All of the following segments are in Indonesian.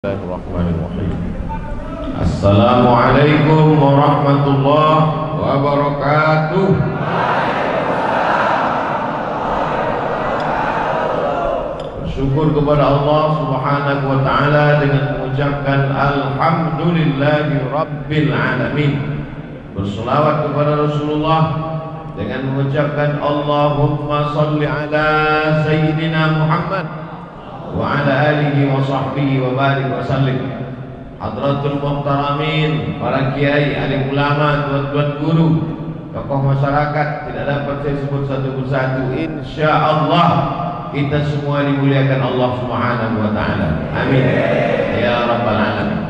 Bismillahirrahmanirrahim. Assalamualaikum warahmatullahi wabarakatuh. Bersyukur kepada Allah Subhanahu wa taala dengan mengucapkan alhamdulillahi rabbil alamin. Berselawat kepada Rasulullah dengan mengucapkan Allahumma shalli ala sayyidina Muhammad wa ala alihi wa sahbihi wa barik wa sallim. Hadratul muhtaramin, para kiai, alim ulama, tuan-tuan guru, tokoh masyarakat, tidak dapat saya sebut satu persatu. Insyaallah kita semua dimuliakan Allah Subhanahu wa taala. Amin ya rabbal alamin.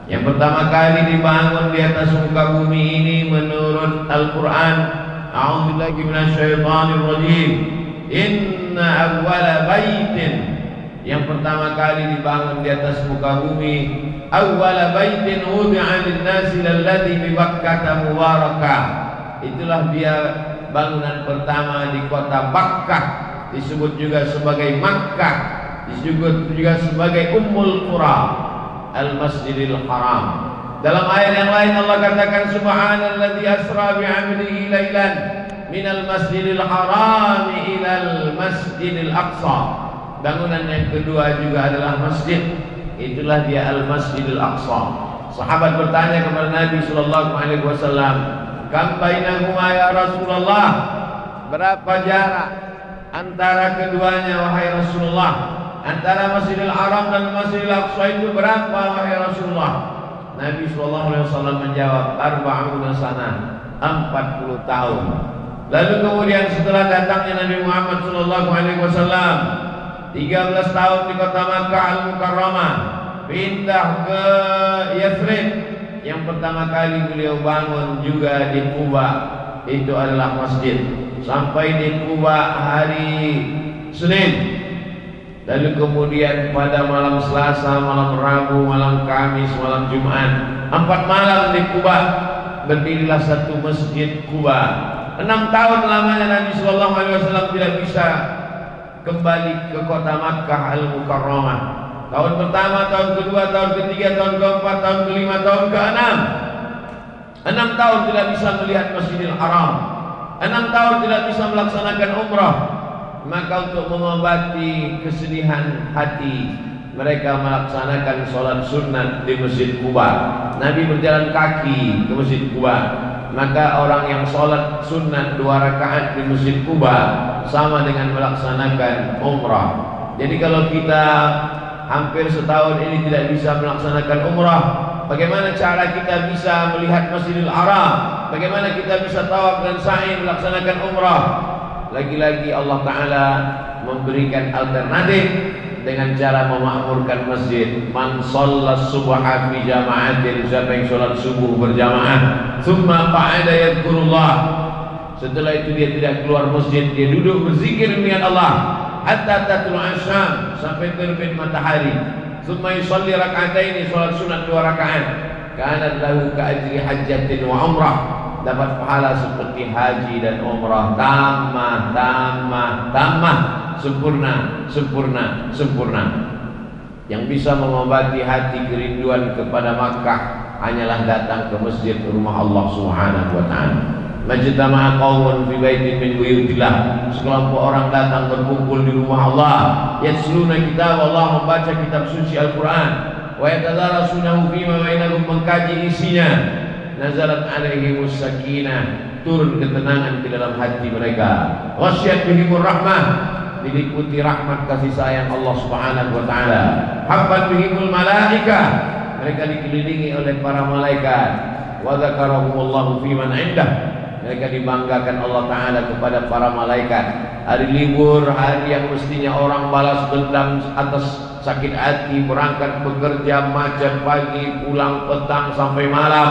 Yang pertama kali dibangun di atas muka bumi ini menurut Al-Qur'an, a'udzubillahi minasyaitonir rajim. Inna awwala baitin, yang pertama kali dibangun di atas muka bumi, awwala baitin wudi'a lin-nasi alladzi bi Bakkah mubarakah. Itulah dia bangunan pertama di kota Bakkah, disebut juga sebagai Makkah, disebut juga sebagai Ummul Qura, Al-Masjidil Haram. Dalam ayat yang lain Allah katakan subhanalladzi asra bi 'abdihi lailan minal masjidil haram ilal masjidil aqsa. Bangunan yang kedua juga adalah masjid, itulah dia Al-Masjidil Aqsa. Sahabat bertanya kepada Nabi sallallahu alaihi wasallam, "Kam bainahuma ya Rasulullah?" Berapa jarak antara keduanya wahai Rasulullah? Antara Masjidil Haram dan Masjidil Aqsa itu berapa wahai Rasulullah? Nabi sallallahu alaihi wasallam menjawab, "Arba'una sanah." 40 tahun. Lalu kemudian setelah datangnya Nabi Muhammad sallallahu alaihi wasallam 13 tahun di kota Makkah Al-Mukarramah, pindah ke Yathrib. Yang pertama kali beliau bangun juga di Kuba, itu adalah masjid. Sampai di Kuba hari Senin. Lalu kemudian pada malam Selasa, malam Rabu, malam Kamis, malam Jumat, 4 malam di Kuba berdirilah satu masjid Kuba. 6 tahun lamanya Nabi sallallahu alaihi wasallam tidak bisa kembali ke kota Makkah Al-Mukarramah. Tahun pertama, tahun kedua, tahun ketiga, tahun keempat, tahun kelima, tahun keenam. 6 tahun tidak bisa melihat Masjidil Haram. 6 tahun tidak bisa melaksanakan umrah. Maka untuk mengobati kesedihan hati, mereka melaksanakan sholat sunat di Masjid Quba. Nabi berjalan kaki ke Masjid Quba. Maka orang yang sholat sunat 2 rakaat di Masjid Quba sama dengan melaksanakan umrah. Jadi kalau kita hampir setahun ini tidak bisa melaksanakan umrah, bagaimana cara kita bisa melihat Masjidil Haram? Bagaimana kita bisa tawaf dan sa'i melaksanakan umrah? Lagi-lagi Allah Ta'ala memberikan alternatif dengan cara memakmurkan masjid. Man shallas subha fi jama'atin, siapa yang sholat subuh berjamaah, thumma qa'ada yadhkurullah, setelah itu dia tidak keluar masjid, dia duduk berzikir dengan Allah hatta tatlu'a syam, sampai terbit matahari. Thumma yusalli rak'ataini, sholat sunat 2 rakaat, kanat lahu ka'ajri hajjatin wa umrah, dapat pahala seperti haji dan umrah. Tamah, sempurna, sempurna, sempurna. Yang bisa mengobati hati kerinduan kepada Makkah hanyalah datang ke masjid rumah Allah Subhanahu wa taala. Majtama'a qaumun fi baitin min buyutillah, sekelompok orang datang berkumpul di rumah Allah, yasluna kitab Allah, membaca kitab suci Al-Qur'an, wa yatadarasunahu fima bainahum, mengkaji isinya. Nazalat alaihimus sakinah, turun ketenangan ke dalam hati mereka. Ghasyiyat bihimur rahmah, diliputi rahmat kasih sayang Allah Subhanahu wa taala. Habbat bihimul malaikah, mereka dikelilingi oleh para malaikat. Wa dzakarahumullahu fi man 'indah, mereka dibanggakan Allah Ta'ala kepada para malaikat. Hari libur, hari yang mestinya orang balas dendam atas sakit hati, berangkat bekerja macet pagi, pulang petang sampai malam,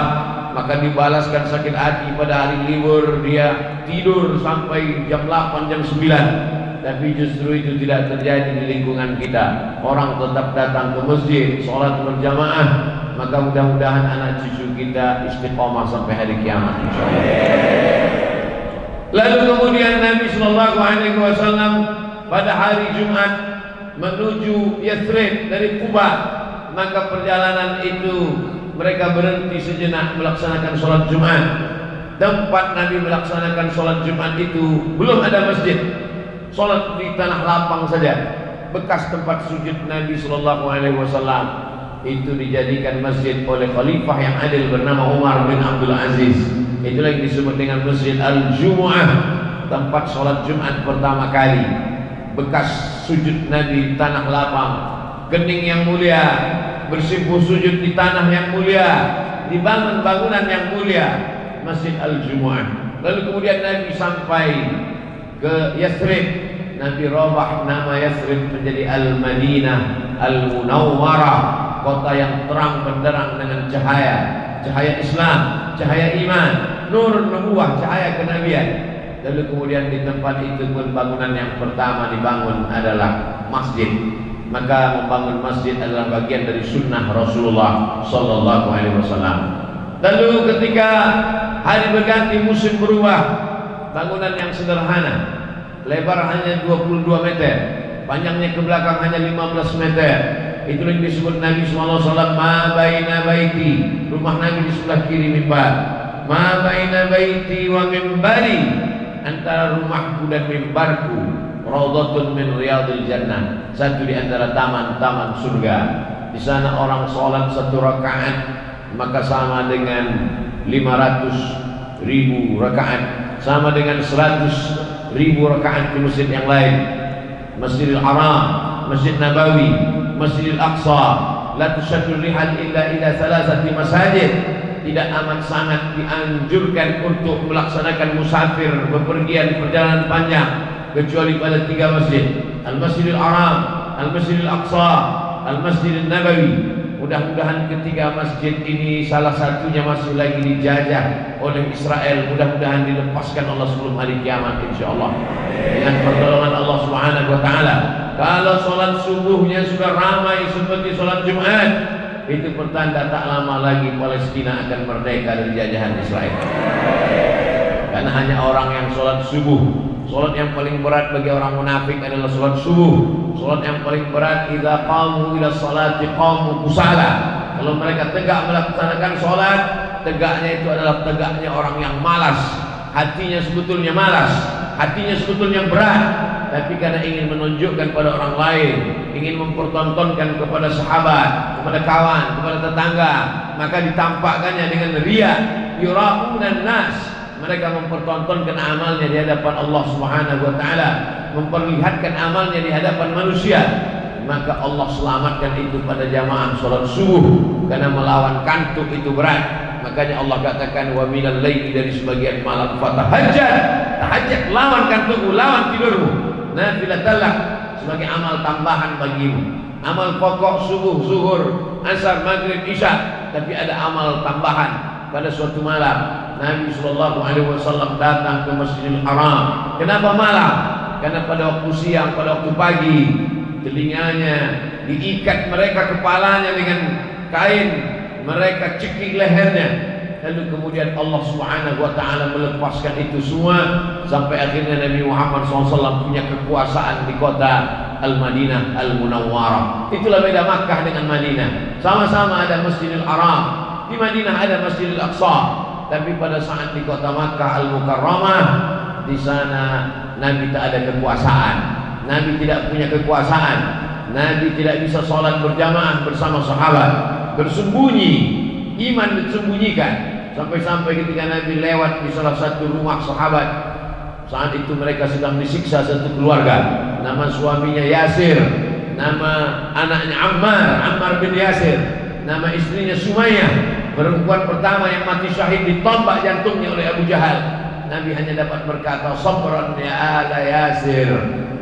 maka dibalaskan sakit hati pada hari libur. Dia tidur sampai jam 8, jam 9. Tapi justru itu tidak terjadi di lingkungan kita. Orang tetap datang ke masjid, sholat berjamaah. Maka mudah-mudahan anak cucu kita istiqomah sampai hari kiamat, insyaallah. Lalu kemudian Nabi sallallahu alaihi wasallam pada hari Jumat menuju Yathrib dari Kuba maka perjalanan itu mereka berhenti sejenak melaksanakan sholat Jumat. Tempat Nabi melaksanakan sholat Jumat itu belum ada masjid, sholat di tanah lapang saja. Bekas tempat sujud Nabi Shallallahu Alaihi Wasallam itu dijadikan masjid oleh khalifah yang adil bernama Umar bin Abdul Aziz. Itulah yang disebut dengan Masjid Al-Jumu'ah, tempat sholat Jumat pertama kali. Bekas sujud Nabi tanah lapang, kening yang mulia, bersimpuh sujud di tanah yang mulia, dibangun bangunan yang mulia, Masjid Al-Jumu'ah. Lalu kemudian Nabi sampai ke Yathrib. Nabi robah nama Yathrib menjadi Al-Madinah Al-Munawwarah, kota yang terang benderang dengan cahaya, cahaya Islam, cahaya iman, nur nubuwah, cahaya kenabian. Lalu kemudian di tempat itu pun bangunan yang pertama dibangun adalah masjid. Maka membangun masjid adalah bagian dari sunnah Rasulullah Sallallahu Alaihi Wasallam. Lalu ketika hari berganti, musim berubah, bangunan yang sederhana, lebar hanya 22 meter, panjangnya ke belakang hanya 15 meter. Itu yang disebut Nabi SAW, ma baina baiti, rumah Nabi di sebelah kiri mimbar, ma baina baiti wa mimbari, antara rumahku dan mimbarku, raudhatun min riyadil jannah, satu di antara taman-taman surga. Di sana orang sholat satu rakaat maka sama dengan 500.000 rakaat, sama dengan 100.000 rakaat di masjid yang lain. Masjidil Haram, Masjid Nabawi, Masjidil Aqsa, la tushaddu rihal illa ila thalathati masajid. Tidak amat sangat dianjurkan untuk melaksanakan musafir bepergian perjalanan panjang kecuali pada 3 masjid: Al-Masjidil Haram, Al-Masjidil Aqsa, Al-Masjidil Nabawi. Mudah-mudahan ketiga masjid ini salah satunya masih lagi dijajah oleh Israel. Mudah-mudahan dilepaskan Allah sebelum hari kiamat insyaallah dengan pertolongan Allah Subhanahu wa taala. Kalau sholat subuhnya sudah ramai seperti sholat Jumat, itu pertanda tak lama lagi Palestina akan merdeka dari jajahan Israel. Karena hanya orang yang sholat subuh, sholat yang paling berat bagi orang munafik adalah sholat subuh. Sholat yang paling berat, idza qamu ila sholati qamu kusala. Kalau mereka tegak melaksanakan sholat, tegaknya itu adalah tegaknya orang yang malas. Hatinya sebetulnya malas, hatinya sebetulnya berat, tapi karena ingin menunjukkan pada orang lain, ingin mempertontonkan kepada sahabat, kepada kawan, kepada tetangga, maka ditampakkannya dengan riya, yura'unan nas. Mereka mempertontonkan amalnya di hadapan Allah Subhanahu wa taala, memperlihatkan amalnya di hadapan manusia. Maka Allah selamatkan itu pada jamaah sholat subuh, karena melawan kantuk itu berat. Makanya Allah katakan wa minal laili, dari sebagian malam fatahajjad, tahajjud, lawan kantukmu, lawan tidurmu, nafilatallah, sebagai amal tambahan bagimu. Amal pokok subuh, zuhur, asar, maghrib, isya, tapi ada amal tambahan pada suatu malam. Nabi Shallallahu Alaihi Wasallam datang ke Masjidil Haram. Kenapa malam? Karena pada waktu siang, pada waktu pagi, telinganya diikat, mereka kepalanya dengan kain, mereka cekik lehernya. Lalu kemudian Allah Subhanahu wa taala melepaskan itu semua sampai akhirnya Nabi Muhammad SAW punya kekuasaan di kota Al-Madinah Al-Munawwarah. Itulah beda Makkah dengan Madinah. Sama-sama ada Masjidil Haram, di Madinah ada Masjidil Aqsa, tapi pada saat di kota Makkah Al-Mukarramah, di sana Nabi tak ada kekuasaan. Nabi tidak punya kekuasaan. Nabi tidak bisa sholat berjamaah bersama sahabat, bersembunyi, iman disembunyikan. Sampai-sampai ketika Nabi lewat di salah satu rumah sahabat, saat itu mereka sedang disiksa satu keluarga. Nama suaminya Yasir, nama anaknya Ammar bin Yasir, nama istrinya Sumayyah, perempuan pertama yang mati syahid ditombak jantungnya oleh Abu Jahal. Nabi hanya dapat berkata, sabran ya ala Yasir,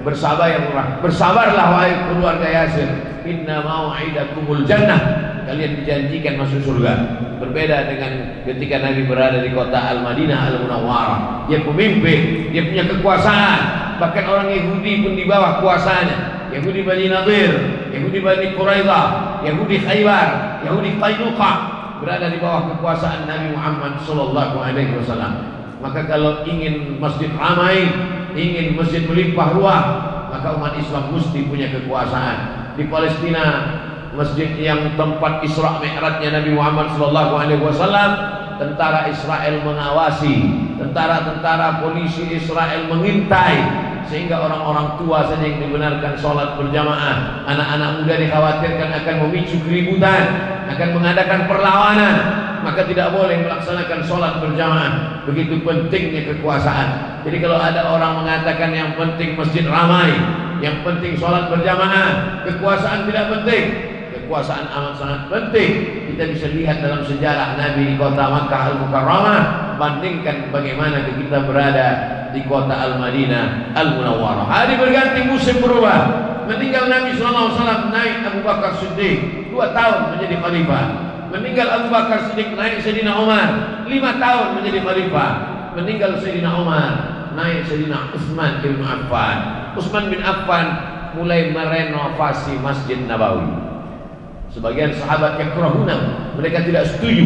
bersabarlah wahai keluarga Yasir, inna mau'idakumul jannah, kalian dijanjikan masuk surga. Berbeda dengan ketika Nabi berada di kota Al-Madinah Al-Munawwarah. Dia pemimpin, dia punya kekuasaan, bahkan orang Yahudi pun di bawah kuasanya. Yahudi Bani Nadir, Yahudi Bani Quraidah, Yahudi Khaybar, Yahudi Qainuqa berada di bawah kekuasaan Nabi Muhammad sallallahu alaihi wasallam. Maka kalau ingin masjid ramai, ingin masjid melimpah ruah, maka umat Islam mesti punya kekuasaan. Di Palestina masjid yang tempat Isra Mi'rajnya Nabi Muhammad SAW. Tentara Israel mengawasi, tentara-tentara polisi Israel mengintai, sehingga orang-orang tua saja yang dibenarkan sholat berjamaah. Anak-anak muda dikhawatirkan akan memicu keributan, akan mengadakan perlawanan, maka tidak boleh melaksanakan sholat berjamaah. Begitu pentingnya kekuasaan. Jadi kalau ada orang mengatakan yang penting masjid ramai, yang penting sholat berjamaah, kekuasaan tidak penting. Kekuasaan amat sangat penting. Kita bisa lihat dalam sejarah Nabi di kota Makkah Al-Mukarramah, bandingkan bagaimana kita berada di kota Al-Madinah Al-Munawwarah. Hari berganti, musim berubah. Meninggal Nabi SAW, naik Abu Bakar Siddiq 2 tahun menjadi khalifah. Meninggal Abu Bakar Siddiq, naik Sayyidina Umar 5 tahun menjadi khalifah. Meninggal Sayyidina Umar, naik Sayyidina Utsman bin Affan. Utsman bin Affan mulai merenovasi Masjid Nabawi. Sebagian sahabat yang yakrahuna, mereka tidak setuju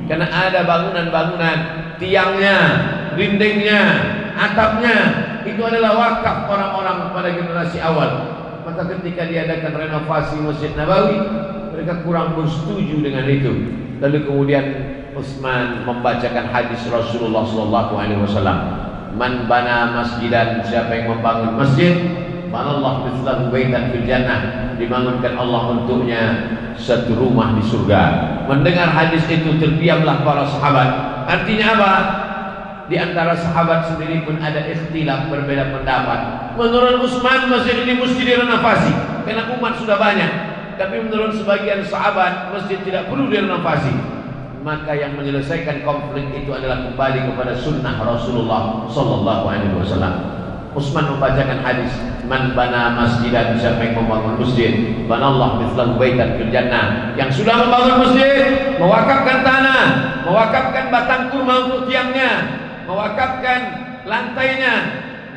karena ada bangunan-bangunan, tiangnya, dindingnya, atapnya itu adalah wakaf orang-orang pada generasi awal. Maka ketika diadakan renovasi Masjid Nabawi, mereka kurang bersetuju dengan itu. Lalu kemudian Utsman membacakan hadis Rasulullah SAW, "Man bana masjidan," siapa yang membangun masjid, "Banallahu mithlahu baitan fil jannah," dibangunkan Allah untuknya satu rumah di surga. Mendengar hadis itu terdiamlah para sahabat. Artinya apa? Di antara sahabat sendiri pun ada ikhtilaf, berbeda pendapat. Menurut Utsman masjid ini mesti direnovasi karena umat sudah banyak. Tapi menurut sebagian sahabat masjid tidak perlu direnovasi. Maka yang menyelesaikan konflik itu adalah kembali kepada sunnah Rasulullah SAW. Utsman membacakan hadis, "Man bana masjidan," siapa yang membangun masjid, "Banallahu mithlahu baitan fil jannah." Yang sudah membangun masjid, mewakafkan tanah, mewakafkan batang kurma untuk tiangnya, mewakafkan lantainya,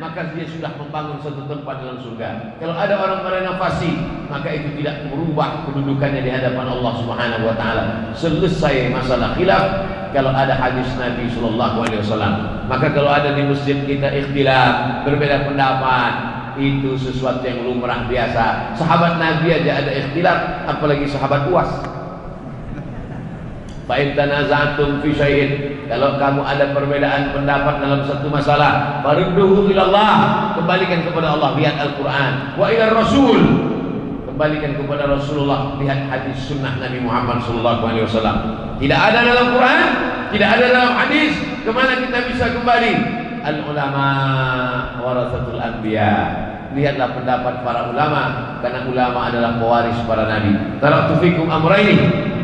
maka dia sudah membangun satu tempat dalam surga. Kalau ada orang merenovasi, maka itu tidak merubah kedudukannya di hadapan Allah Subhanahu wa taala. Selesai masalah khilaf. Kalau ada hadis Nabi SAW, maka kalau ada di masjid kita ikhtilaf, berbeda pendapat, itu sesuatu yang lumrah biasa. Sahabat Nabi aja ada ikhtilaf, apalagi sahabat Uwas. Fa in tanaza'tum fi syai'in, kalau kamu ada perbedaan pendapat dalam satu masalah, farudduhu ila Allah, kembalikan kepada Allah, lihat Al-Qur'an, wa ila Rasul, kembalikan kepada Rasulullah, lihat hadis sunnah Nabi Muhammad SAW. Tidak ada dalam Quran, tidak ada dalam hadis, kemana kita bisa kembali? Al-ulama warasatul anbiya. Lihatlah pendapat para ulama, karena ulama adalah pewaris para nabi. Taraktu fikum amraini,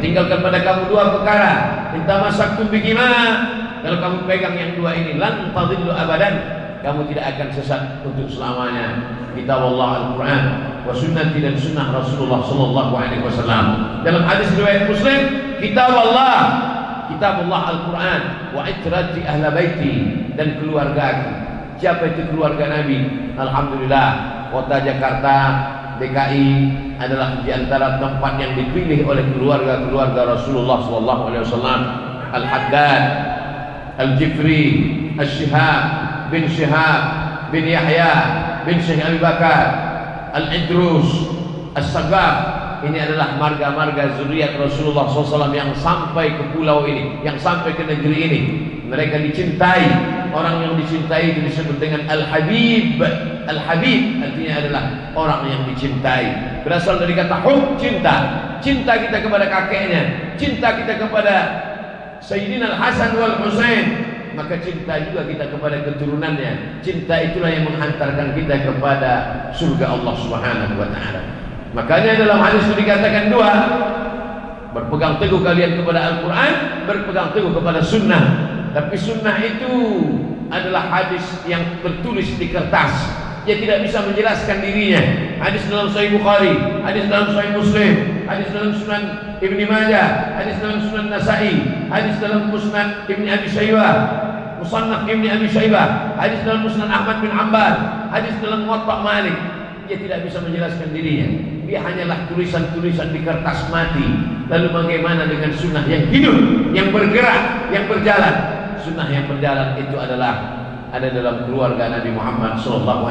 tinggalkan pada kamu 2 perkara. Intamasaktum bihima, kalau kamu pegang yang 2 ini, lan tadillu abadan, kamu tidak akan sesat untuk selamanya. Kitab Allah Al-Quran wa sunnati, dan sunnah Rasulullah SAW. Dalam hadis riwayat Muslim, kitab Allah Al-Quran, wa itrati ahla baiti, dan keluarga. Siapa itu keluarga Nabi? Alhamdulillah, kota Jakarta, DKI adalah di antara tempat yang dipilih oleh keluarga-keluarga Rasulullah SAW. Al-Haddad, Al-Jifri, Al-Shihab bin Shihab bin Yahya bin Syekh Abi Bakar, Al-Idrus, As-Sagaf. Ini adalah marga-marga zuriat Rasulullah SAW yang sampai ke pulau ini, yang sampai ke negeri ini. Mereka dicintai. Orang yang dicintai itu disebut dengan Al-Habib. Al-Habib artinya adalah orang yang dicintai. Berasal dari kata hub, cinta. Cinta kita kepada kakeknya, cinta kita kepada Sayyidina Al-Hasan wal Husain, maka cinta juga kita kepada keturunannya. Cinta itulah yang menghantarkan kita kepada surga Allah Subhanahu wa taala. Makanya dalam hadis itu dikatakan 2, berpegang teguh kalian kepada Al-Quran, berpegang teguh kepada sunnah. Tapi sunnah itu adalah hadis yang tertulis di kertas, dia tidak bisa menjelaskan dirinya. Hadis dalam Sahih Bukhari, hadis dalam Sahih Muslim, hadis dalam Sunan Ibn Majah, hadis dalam Sunan Nasa'i, hadis dalam Musnad Ibn Abi Shaybah, Musannaf Ibn Abi Shaybah, hadis dalam Musnad Ahmad bin Hanbal, hadis dalam Muwatta Malik. Dia tidak bisa menjelaskan dirinya. Dia hanyalah tulisan-tulisan di kertas mati. Lalu bagaimana dengan sunnah yang hidup, yang bergerak, yang berjalan? Sunnah yang berjalan itu adalah ada dalam keluarga Nabi Muhammad SAW.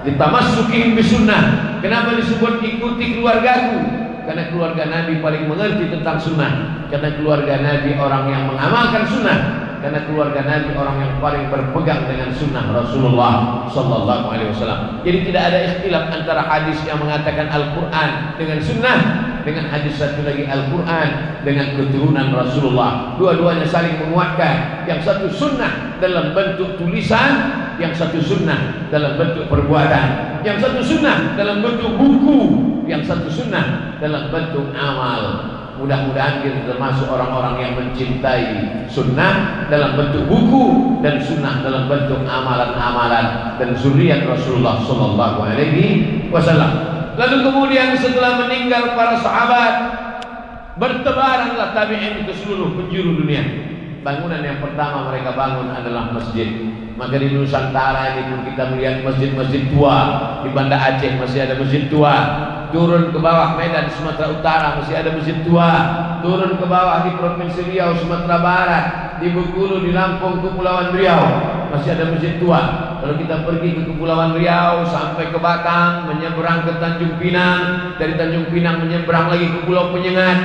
Ditamassukihim bisunnah. Kenapa disebut ikuti keluargaku? Karena keluarga Nabi paling mengerti tentang sunnah. Karena keluarga Nabi orang yang mengamalkan sunnah. Karena keluarga Nabi orang yang paling berpegang dengan sunnah Rasulullah Sallallahu Alaihi Wasallam. Jadi tidak ada ikhtilaf antara hadis yang mengatakan Al-Quran dengan sunnah, dengan hadis satu lagi Al-Quran dengan keturunan Rasulullah. Dua-duanya saling menguatkan. Yang satu sunnah dalam bentuk tulisan, yang satu sunnah dalam bentuk perbuatan. Yang satu sunnah dalam bentuk buku, yang satu sunnah dalam bentuk amal. Mudah-mudahan kita termasuk orang-orang yang mencintai sunnah dalam bentuk buku dan sunnah dalam bentuk amalan-amalan dan zuriat Rasulullah Sallallahu Alaihi Wasallam. Lalu kemudian setelah meninggal para sahabat, bertebaranlah tabi'in ke seluruh penjuru dunia. Bangunan yang pertama mereka bangun adalah masjid. Maka di Nusantara ini pun kita melihat masjid-masjid tua. Di Banda Aceh masih ada masjid tua. Turun ke bawah Medan Sumatera Utara masih ada masjid tua. Turun ke bawah di Provinsi Riau Sumatera Barat, di Bengkulu, di Lampung, Kepulauan Riau masih ada masjid tua. Kalau kita pergi ke Kepulauan Riau sampai ke Batam, menyeberang ke Tanjung Pinang, dari Tanjung Pinang menyeberang lagi ke Pulau Penyengat,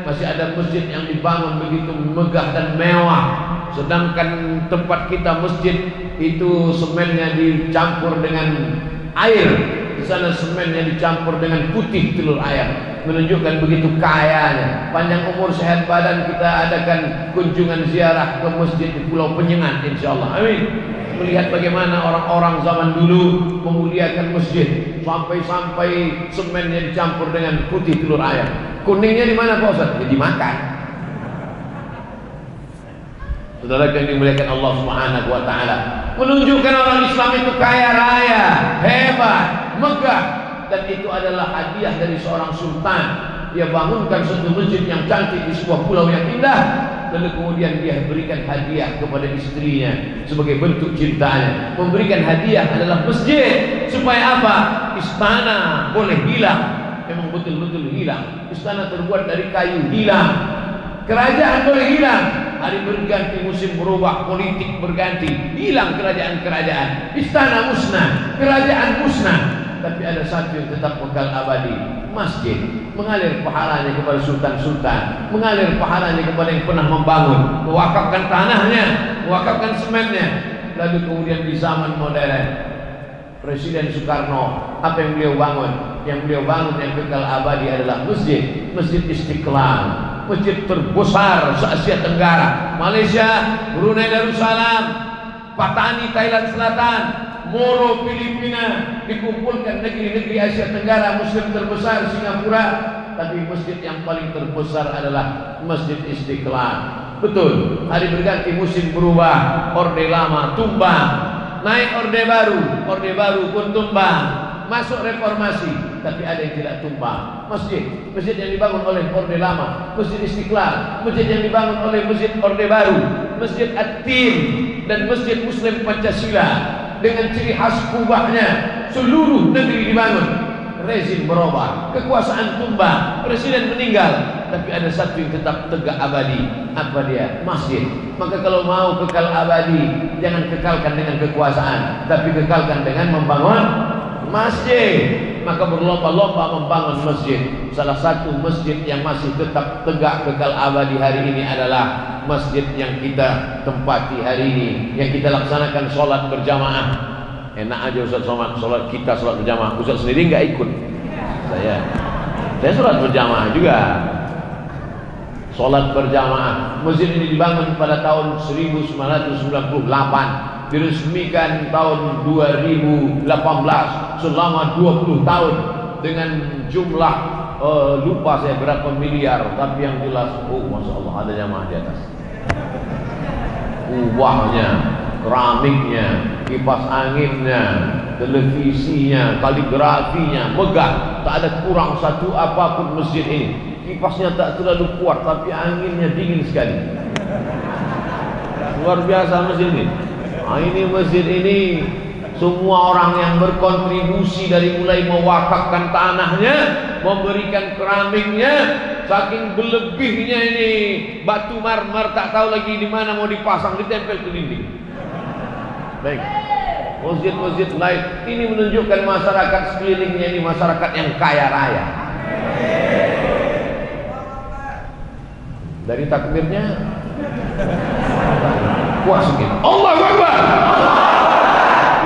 masih ada masjid yang dibangun begitu megah dan mewah. Sedangkan tempat kita masjid itu semennya dicampur dengan air. Di sana semennya dicampur dengan putih telur ayam, menunjukkan begitu kayanya. Panjang umur sehat badan, kita adakan kunjungan ziarah ke masjid di Pulau Penyengat insyaallah. Amin. Melihat bagaimana orang-orang zaman dulu memuliakan masjid, sampai-sampai semennya dicampur dengan putih telur ayam. Kuningnya di mana Pak Ustaz? Ya dimakan. Saudara yang dimuliakan Allah Subhanahu wa taala, menunjukkan orang Islam itu kaya raya, hebat, megah, dan itu adalah hadiah dari seorang sultan. Dia bangunkan satu masjid yang cantik di sebuah pulau yang indah, lalu kemudian dia berikan hadiah kepada istrinya sebagai bentuk cintanya. Memberikan hadiah adalah masjid supaya apa? Istana boleh hilang, memang betul-betul hilang. Istana terbuat dari kayu, hilang. Kerajaan boleh hilang, hari berganti, musim berubah, politik berganti, hilang kerajaan-kerajaan, istana musnah, kerajaan musnah. Tapi ada satu yang tetap kekal abadi, masjid. Mengalir pahalanya kepada sultan-sultan, mengalir pahalanya kepada yang pernah membangun, mewakafkan tanahnya, mewakafkan semennya. Lalu kemudian di zaman modern, Presiden Soekarno, apa yang beliau bangun? Yang beliau bangun yang kekal abadi adalah masjid, Masjid Istiqlal. Masjid terbesar se-Asia Tenggara, Malaysia, Brunei Darussalam, Patani Thailand Selatan, Moro Filipina, dikumpulkan negeri-negeri Asia Tenggara, Muslim terbesar Singapura, tapi masjid yang paling terbesar adalah Masjid Istiqlal. Betul, hari berganti, musim berubah, orde lama tumbang, naik orde baru pun tumbang, masuk reformasi, tapi ada yang tidak tumbang. Masjid yang dibangun oleh orde lama, Masjid Istiqlal, masjid yang dibangun oleh masjid orde baru, Masjid At-Tin, dan Masjid Muslim Pancasila dengan ciri khas kubahnya. Seluruh negeri dibangun, rezim berubah, kekuasaan tumbang, presiden meninggal, tapi ada satu yang tetap tegak abadi. Apa dia? Masjid. Maka kalau mau kekal abadi, jangan kekalkan dengan kekuasaan, tapi kekalkan dengan membangun masjid. Maka berlomba-lomba membangun masjid. Salah satu masjid yang masih tetap tegak kekal abadi hari ini adalah masjid yang kita tempati hari ini, yang kita laksanakan sholat berjamaah. Enak aja Ustaz sholat kita sholat berjamaah. Ustaz sendiri nggak ikut. Saya sholat berjamaah juga. Sholat berjamaah. Masjid ini dibangun pada tahun 1998. Diresmikan tahun 2018, selama 20 tahun dengan jumlah lupa saya berapa miliar, tapi yang jelas, oh masya Allah ada jamaah di atas. Kubahnya, keramiknya, kipas anginnya, televisinya, kaligrafinya megah, tak ada kurang satu apapun masjid ini. Kipasnya tak terlalu kuat, tapi anginnya dingin sekali. Luar biasa masjid ini. Nah, ini masjid ini semua orang yang berkontribusi dari mulai mewakafkan tanahnya, memberikan keramiknya, saking berlebihnya ini batu marmer tak tahu lagi di mana mau dipasang, ditempel ke dinding. Baik, masjid-masjid lain ini menunjukkan masyarakat sekelilingnya ini masyarakat yang kaya raya. Dari takbirnya puas gitu. Allahu Akbar.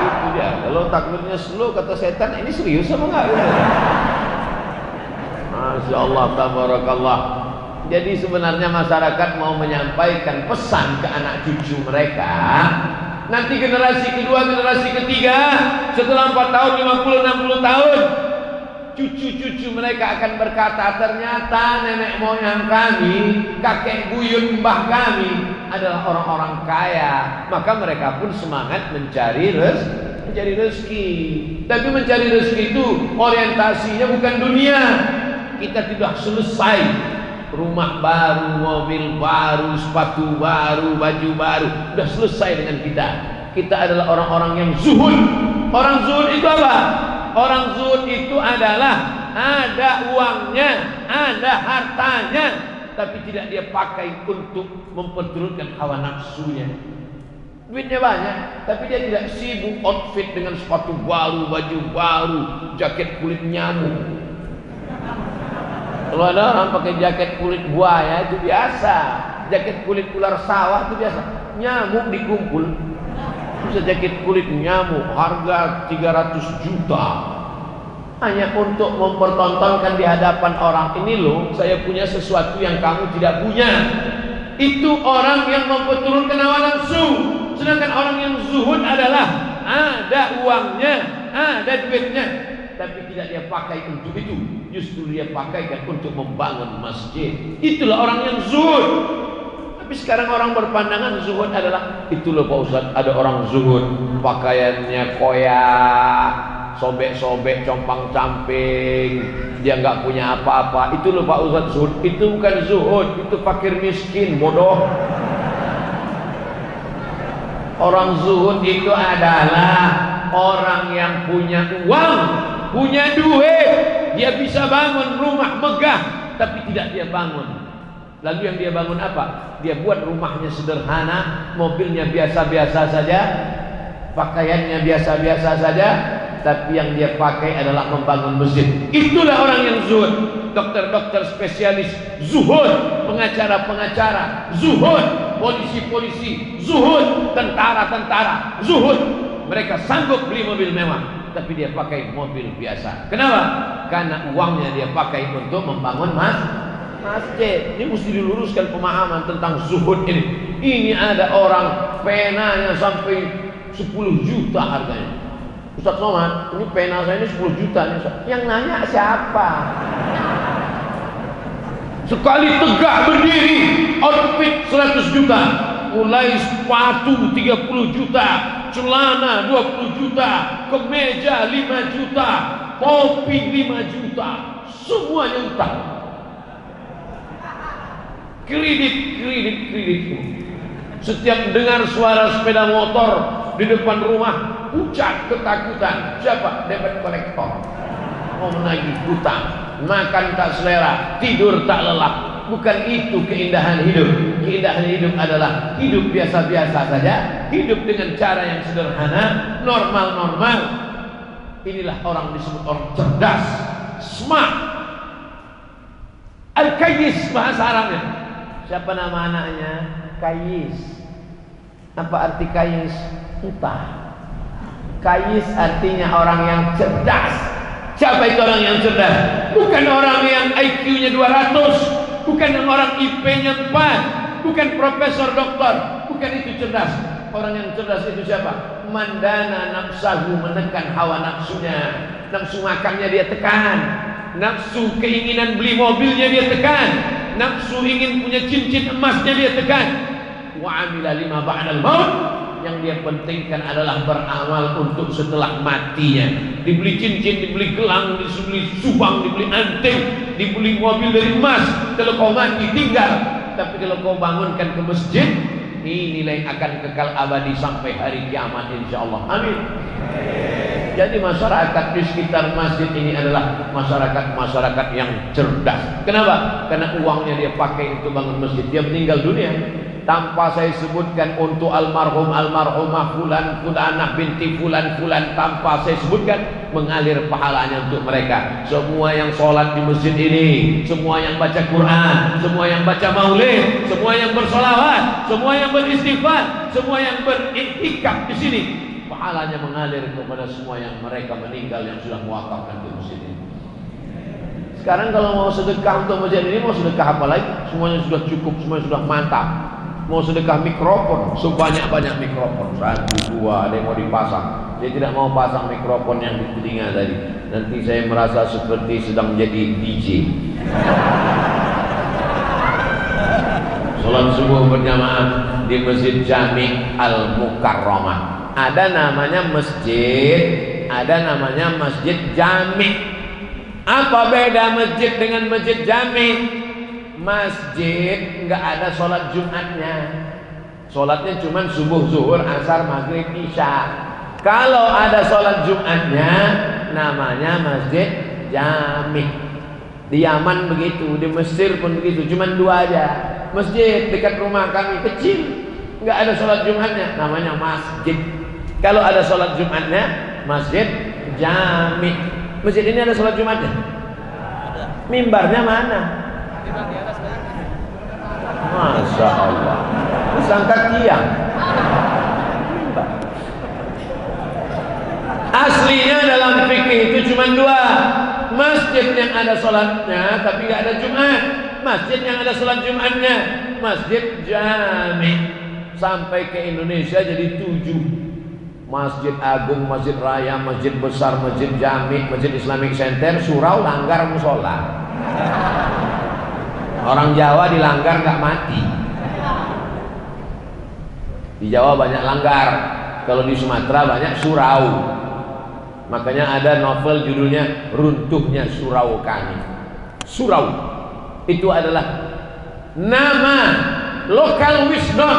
Itu dia. Kalau takbirnya slow kata setan, ini serius apa enggak? Masya Allah, tabarakallah. Jadi sebenarnya masyarakat mau menyampaikan pesan ke anak cucu mereka. Nanti generasi kedua, generasi ketiga, setelah 4 tahun, 50, 60 tahun, cucu-cucu mereka akan berkata, ternyata nenek moyang kami, kakek buyut mbah kami adalah orang-orang kaya. Maka mereka pun semangat mencari rezeki. Tapi mencari rezeki itu orientasinya bukan dunia. Kita tidak selesai. Rumah baru, mobil baru, sepatu baru, baju baru, sudah selesai dengan kita. Kita adalah orang-orang yang zuhud. Orang zuhud itu apa? Orang zuhud itu adalah ada uangnya, ada hartanya, tapi tidak dia pakai untuk memperturutkan hawa nafsunya. Duitnya banyak, tapi dia tidak sibuk outfit dengan sepatu baru, baju baru, jaket kulit nyamuk. Kalau ada orang pakai jaket kulit buaya itu biasa, jaket kulit ular sawah itu biasa. Nyamuk dikumpul. Bisa jaket kulit nyamuk harga 300 juta. Hanya untuk mempertontonkan di hadapan orang, ini loh, saya punya sesuatu yang kamu tidak punya. Itu orang yang memperturutkan hawa nafsu. Sedangkan orang yang zuhud adalah ada uangnya, ada duitnya, tapi tidak dia pakai untuk itu. Justru dia pakaikan untuk membangun masjid. Itulah orang yang zuhud. Tapi sekarang orang berpandangan zuhud adalah, itu loh Pak Ustadz, ada orang zuhud pakaiannya koyak, sobek-sobek, compang-camping, dia nggak punya apa-apa. Itu loh Pak Ustadz zuhud. Itu bukan zuhud, itu fakir miskin, bodoh. Orang zuhud itu adalah orang yang punya uang, punya duit, dia bisa bangun rumah megah, tapi tidak dia bangun. Lalu yang dia bangun apa? Dia buat rumahnya sederhana, mobilnya biasa-biasa saja, pakaiannya biasa-biasa saja, tapi yang dia pakai adalah membangun masjid. Itulah orang yang zuhud. Dokter-dokter spesialis zuhud, pengacara-pengacara zuhud, polisi-polisi zuhud, tentara-tentara zuhud. Mereka sanggup beli mobil mewah, tapi dia pakai mobil biasa. Kenapa? Karena uangnya dia pakai untuk membangun masjid. Ini mesti diluruskan pemahaman tentang zuhud ini. Ini ada orang penanya sampai 10 juta harganya. Ustaz Somad, ini pena saya ini 10 juta nih, Ustaz. Yang nanya siapa? Sekali tegak berdiri, outfit 100 juta. Mulai sepatu 30 juta, celana 20 juta, kemeja 5 juta, topi 5 juta, semuanya utang. Kredit. Setiap dengar suara sepeda motor di depan rumah, pucat ketakutan. Siapa? Debt kolektor. Mau menagih hutang, makan tak selera, tidur tak lelap. Bukan itu keindahan hidup. Keindahan hidup adalah hidup biasa-biasa saja, hidup dengan cara yang sederhana, normal-normal. Inilah orang disebut orang cerdas, smart. Al-Kayyis bahasa Arabnya. Siapa nama anaknya? Kayyis. Apa arti Kayyis? Entah. Kayyis artinya orang yang cerdas. Siapa itu orang yang cerdas? Bukan orang yang IQ-nya 200, bukan yang orang IP-nya 4, bukan profesor doktor, bukan itu cerdas. Orang yang cerdas itu siapa? Mandana nafsahu, menekan hawa nafsunya. Nafsu makannya dia tekan, nafsu keinginan beli mobilnya dia tekan, nafsu ingin punya cincin emasnya dia tekan. Wa amila lima ba'dal maut, yang dia pentingkan adalah beramal untuk setelah matinya. Dibeli cincin, dibeli gelang, dibeli subang, dibeli anting, dibeli mobil dari emas. Kalau kau mati tinggal, tapi kalau kau bangunkan ke masjid, ini nilai akan kekal abadi sampai hari kiamat insyaallah. Amin. Jadi masyarakat di sekitar masjid ini adalah masyarakat yang cerdas. Kenapa? Karena uangnya dia pakai untuk bangun masjid. Dia meninggal dunia tanpa saya sebutkan untuk almarhum almarhumah fulan fulanah binti fulan fulan, tanpa saya sebutkan, mengalir pahalanya untuk mereka. Semua yang sholat di masjid ini, semua yang baca Quran, semua yang baca maulid, semua yang bersolawat, semua yang beristighfar, semua yang beriktikaf di sini, pahalanya mengalir kepada semua yang mereka meninggal yang sudah mewakafkan untuk masjid ini. Sekarang kalau mau sedekah untuk masjid ini, mau sedekah apa lagi? Semuanya sudah cukup, semuanya sudah mantap. Mau sedekah mikrofon, sebanyak-banyak mikrofon, 1, 2, ada yang mau dipasang. Saya tidak mau pasang mikrofon yang di telinga tadi. Nanti saya merasa seperti sedang menjadi DJ. Salat subuh berjamaah di Masjid Jami' Al-Mukarramah. Ada namanya masjid, ada namanya Masjid Jami'. Apa beda masjid dengan masjid jami? Masjid nggak ada sholat Jumatnya. Sholatnya cuma subuh, zuhur, asar, maghrib, isya. Kalau ada sholat Jumatnya, namanya masjid jami'. Di Yaman begitu, di Mesir pun begitu. Cuma 2 aja. Masjid dekat rumah kami kecil, nggak ada sholat Jumatnya, namanya masjid. Kalau ada sholat Jumatnya, masjid jami'. Masjid ini ada sholat Jumatnya? Ada. Mimbarnya mana? Masya Allah. Disangka tiang. Mimbar. Aslinya dalam fikih itu cuma 2. Masjid yang ada sholatnya tapi nggak ada Jumat. Masjid yang ada sholat Jumatnya, masjid jami'. Sampai ke Indonesia jadi 7. Masjid Agung, Masjid Raya, Masjid Besar, Masjid Jami', Masjid Islamic Center, surau, langgar, musola. Orang Jawa dilanggar nggak mati. Di Jawa banyak langgar, kalau di Sumatera banyak surau. Makanya ada novel judulnya Runtuhnya Surau Kami. Surau itu adalah nama lokal wisdom,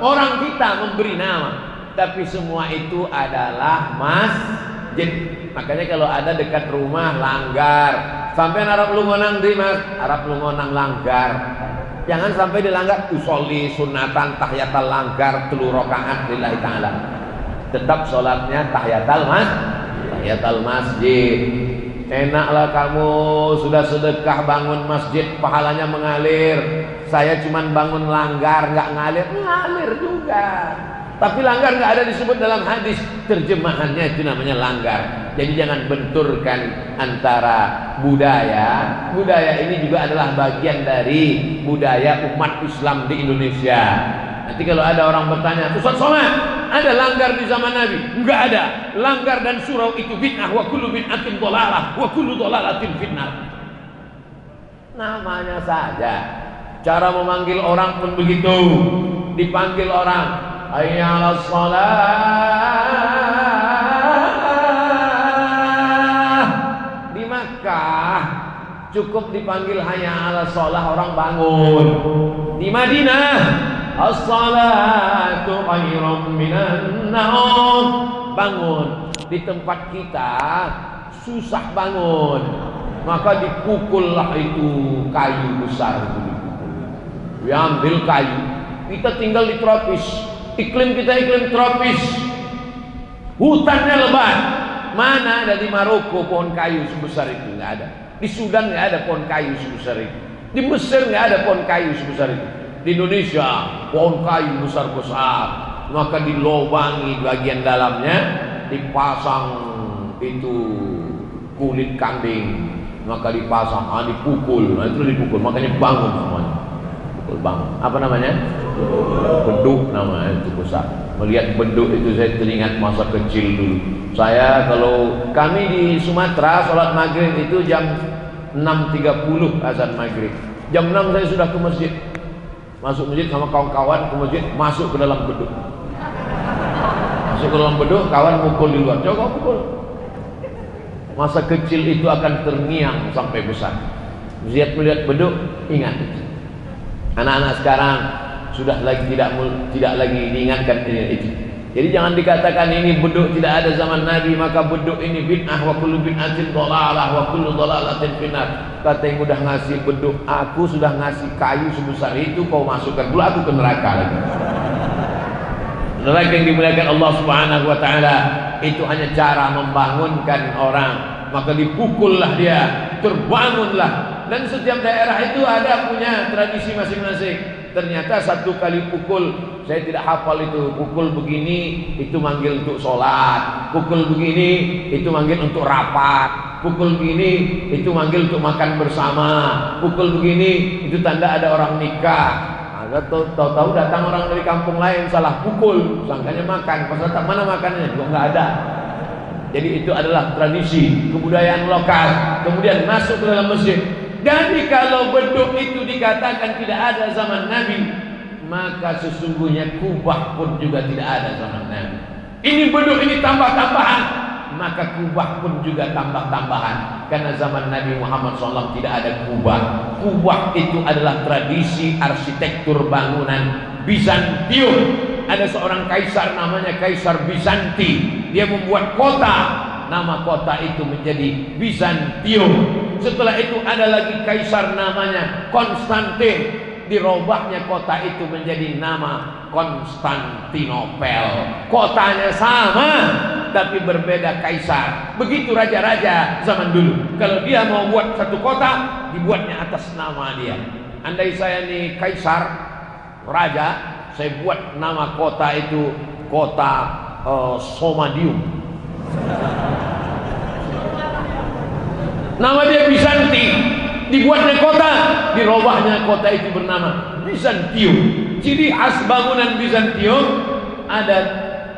orang kita memberi nama. Tapi semua itu adalah masjid. Makanya kalau ada dekat rumah langgar, sampai Arab Lungonang di mas, Arab Lungonang langgar. Jangan sampai dilanggar usolli sunatan tahiyatal langgar 3 rakaat lillahi ta'ala. Tetap sholatnya tahiyatal masjid. Enaklah kamu sudah sedekah bangun masjid, pahalanya mengalir. Saya cuman bangun langgar nggak ngalir juga. Tapi langgar nggak ada disebut dalam hadis. Terjemahannya itu namanya langgar. Jadi jangan benturkan antara budaya. Budaya ini juga adalah bagian dari budaya umat Islam di Indonesia. Nanti kalau ada orang bertanya, Ustaz Somad, ada langgar di zaman Nabi? Enggak ada. Langgar dan surau itu bid'ah, wa kullu bid'atin dhalalah, wa kullu dhalalatin finnar. Namanya saja. Cara memanggil orang pun begitu. Dipanggil orang, hayya 'alas shalah. Di Makkah cukup dipanggil hayya 'alas shalah, orang bangun. Di Madinah, as-salatu khairum minan naum, bangun. Di tempat kita susah bangun, maka dipukullah itu kayu besar itu dipukul. Diambil kayu. Kita tinggal di tropis. Iklim kita iklim tropis, hutannya lebat. Mana ada di Maroko pohon kayu sebesar itu? Nggak ada. Di Sudan nggak ada pohon kayu sebesar itu. Di Mesir nggak ada pohon kayu sebesar itu. Di Indonesia pohon kayu besar-besar, maka dilobangi bagian dalamnya, dipasang itu kulit kambing, maka dipasang, dipukul, itu dipukul, makanya bangun semuanya. Pukul bangun. Apa namanya? Beduk namanya, itu besar. Melihat beduk itu saya teringat masa kecil dulu. Saya kalau kami di Sumatera sholat maghrib itu jam 6.30 azan maghrib. Jam 6 saya sudah ke masjid. Masuk masjid sama kawan-kawan ke masjid, masuk ke dalam beduk. Masuk ke dalam beduk, kawan mukul di luar. Coba pukul. Masa kecil itu akan terngiang sampai besar. Melihat beduk, ingat. Anak-anak sekarang sudah lagi tidak lagi diingatkan itu. Jadi jangan dikatakan ini beduk tidak ada zaman Nabi, maka beduk ini bid'ah, wa kullu bid'atin dhalalah, wa kullu dhalalatin finnar. Kata yang udah ngasih beduk, aku sudah ngasih kayu sebesar itu, kau masukkan dulu aku ke neraka lagi. Neraka yang dimuliakan Allah Subhanahu wa taala. itu hanya cara membangunkan orang. Maka dipukullah dia, terbangunlah. Dan setiap daerah itu ada punya tradisi masing-masing. Ternyata satu kali pukul, saya tidak hafal itu, pukul begini itu manggil untuk sholat, pukul begini itu manggil untuk rapat, pukul begini itu manggil untuk makan bersama, pukul begini itu tanda ada orang nikah. Tahu-tahu datang orang dari kampung lain salah pukul, sangkanya makan, pas datang mana makannya juga nggak ada. Jadi itu adalah tradisi kebudayaan lokal, kemudian masuk ke dalam masjid. Jadi kalau beduk itu dikatakan tidak ada zaman Nabi, maka sesungguhnya kubah pun juga tidak ada zaman Nabi. Ini beduk ini tambah-tambahan, maka kubah pun juga tambah-tambahan. Karena zaman Nabi Muhammad SAW tidak ada kubah. Kubah itu adalah tradisi arsitektur bangunan Bizantium. Ada seorang kaisar namanya Kaisar Bizanti. Dia membuat kota, nama kota itu menjadi Bizantium. Setelah itu ada lagi kaisar namanya Konstantin, dirobahnya kota itu menjadi nama Konstantinopel. Kotanya sama tapi berbeda kaisar. Begitu raja-raja zaman dulu, kalau dia mau buat satu kota, dibuatnya atas nama dia. Andai saya nih kaisar, raja, saya buat nama kota itu kota Somadium. Nama dia Bizanti, dibuatnya kota, dirobahnya kota itu bernama Bizantium. Ciri khas bangunan Bizantium ada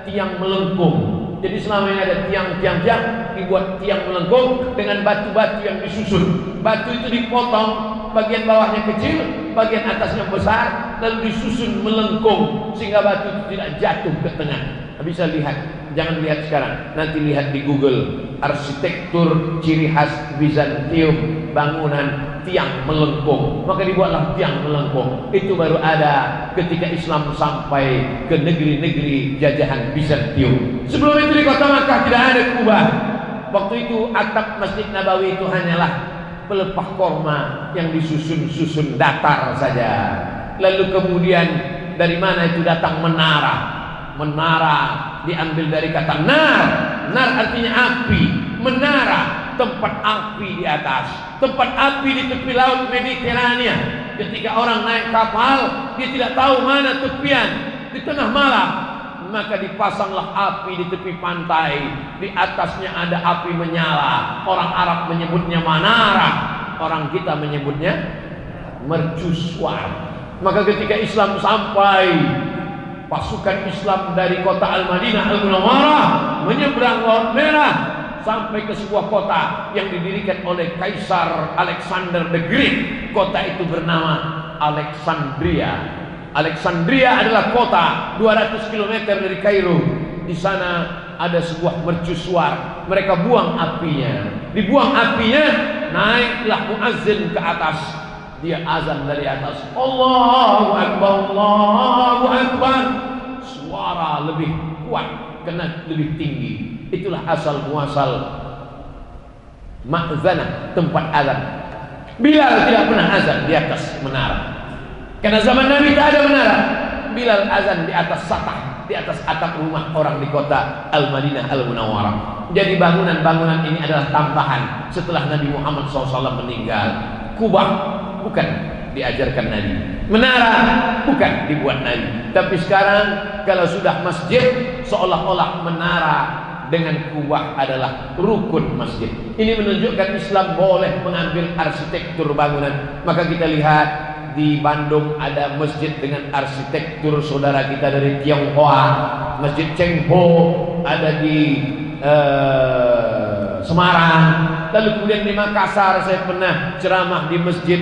tiang melengkung. Jadi selama ini ada tiang-tiang, dibuat tiang melengkung dengan batu-batu yang disusun. Batu itu dipotong, bagian bawahnya kecil, bagian atasnya besar, lalu disusun melengkung sehingga batu itu tidak jatuh ke tengah. Bisa lihat, jangan lihat sekarang, nanti lihat di Google arsitektur ciri khas Bizantium, bangunan tiang melengkung. Maka dibuatlah tiang melengkung. Itu baru ada ketika Islam sampai ke negeri-negeri jajahan Bizantium. Sebelum itu di kota Makkah tidak ada kubah. Waktu itu atap Masjid Nabawi itu hanyalah pelepah korma yang disusun-susun datar saja. Lalu kemudian dari mana itu datang menara? Menara diambil dari kata nar. Nar artinya api. Menara, tempat api di atas, tempat api di tepi laut Mediterania. Ketika orang naik kapal, dia tidak tahu mana tepian. Di tengah malam, maka dipasanglah api di tepi pantai. Di atasnya ada api menyala. Orang Arab menyebutnya manara, orang kita menyebutnya mercusuar. Maka ketika Islam sampai, pasukan Islam dari kota Al-Madinah Al-Munawwarah menyeberang Laut Merah sampai ke sebuah kota yang didirikan oleh Kaisar Alexander the Great. Kota itu bernama Alexandria. Alexandria adalah kota 200 km dari Kairo. Di sana ada sebuah mercusuar. Mereka buang apinya. Dibuang apinya, naiklah muazzin ke atas. Dia azan dari atas, Allahu Akbar, Allahu Akbar. Suara lebih kuat karena lebih tinggi. Itulah asal muasal ma'zanah, tempat azan. Bilal tidak pernah azan di atas menara, karena zaman Nabi tak ada menara. Bilal azan di atas satah, di atas atap rumah orang di kota Al-Madinah Al-Munawwarah. Jadi bangunan-bangunan ini adalah tambahan setelah Nabi Muhammad SAW meninggal. Kubah bukan diajarkan Nabi, menara bukan dibuat Nabi. Tapi sekarang kalau sudah masjid, seolah-olah menara dengan kubah adalah rukun masjid. Ini menunjukkan Islam boleh mengambil arsitektur bangunan. Maka kita lihat di Bandung ada masjid dengan arsitektur saudara kita dari Tionghoa, Masjid Chengho. Ada di Semarang. Lalu kemudian di Makassar saya pernah ceramah di masjid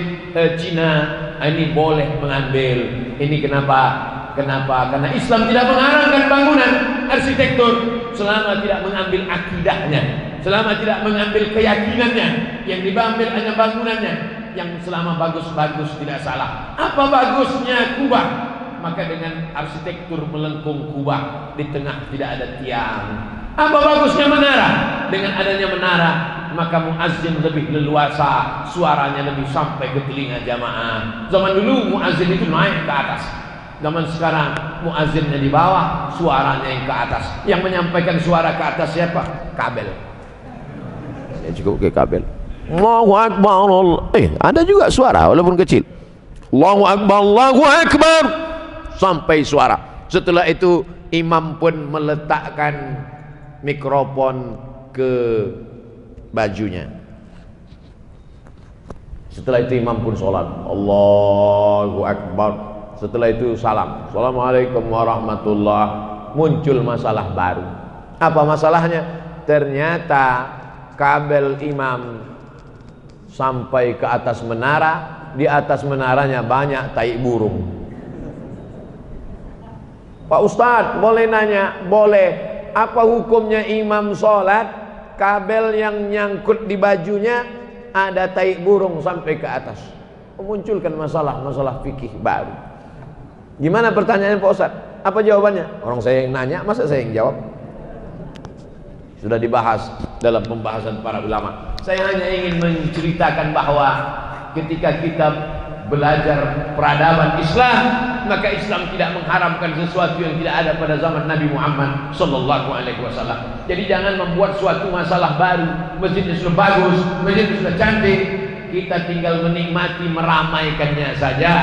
Cina. Ini boleh mengambil. Ini kenapa? Karena Islam tidak mengarangkan bangunan arsitektur selama tidak mengambil akidahnya, selama tidak mengambil keyakinannya. Yang diambil hanya bangunannya. Yang selama bagus-bagus tidak salah. Apa bagusnya kubah? Maka dengan arsitektur melengkung kubah, di tengah tidak ada tiang. Apa bagusnya menara? Dengan adanya menara, maka muazzin lebih leluasa, suaranya lebih sampai ke telinga jamaah. Zaman dulu muazzin itu naik ke atas. Zaman sekarang muazzinnya di bawah, suaranya yang ke atas. Yang menyampaikan suara ke atas siapa? Kabel. Saya cukup ke kabel. Allahu Akbar. Ada juga suara walaupun kecil. Allahu Akbar, Allahu Akbar, sampai suara. Setelah itu imam pun meletakkan mikrofon ke bajunya. Setelah itu imam pun sholat. Allahu Akbar. Setelah itu salam. Assalamualaikum warahmatullahi. Muncul masalah baru. Apa masalahnya? Ternyata kabel imam sampai ke atas menara. Di atas menaranya banyak tai burung. Pak Ustadz, boleh nanya? Boleh. Apa hukumnya imam sholat, kabel yang nyangkut di bajunya ada tai burung sampai ke atas? Memunculkan masalah fikih baru. Gimana pertanyaan Pak Ustadz? Apa jawabannya? Orang saya yang nanya, masa saya yang jawab? Sudah dibahas dalam pembahasan para ulama. Saya hanya ingin menceritakan bahwa ketika kita belajar peradaban Islam, maka Islam tidak mengharamkan sesuatu yang tidak ada pada zaman Nabi Muhammad sallallahu alaihi wasallam. Jadi jangan membuat suatu masalah baru. Masjidnya sudah bagus, masjidnya sudah cantik, kita tinggal menikmati meramaikannya saja,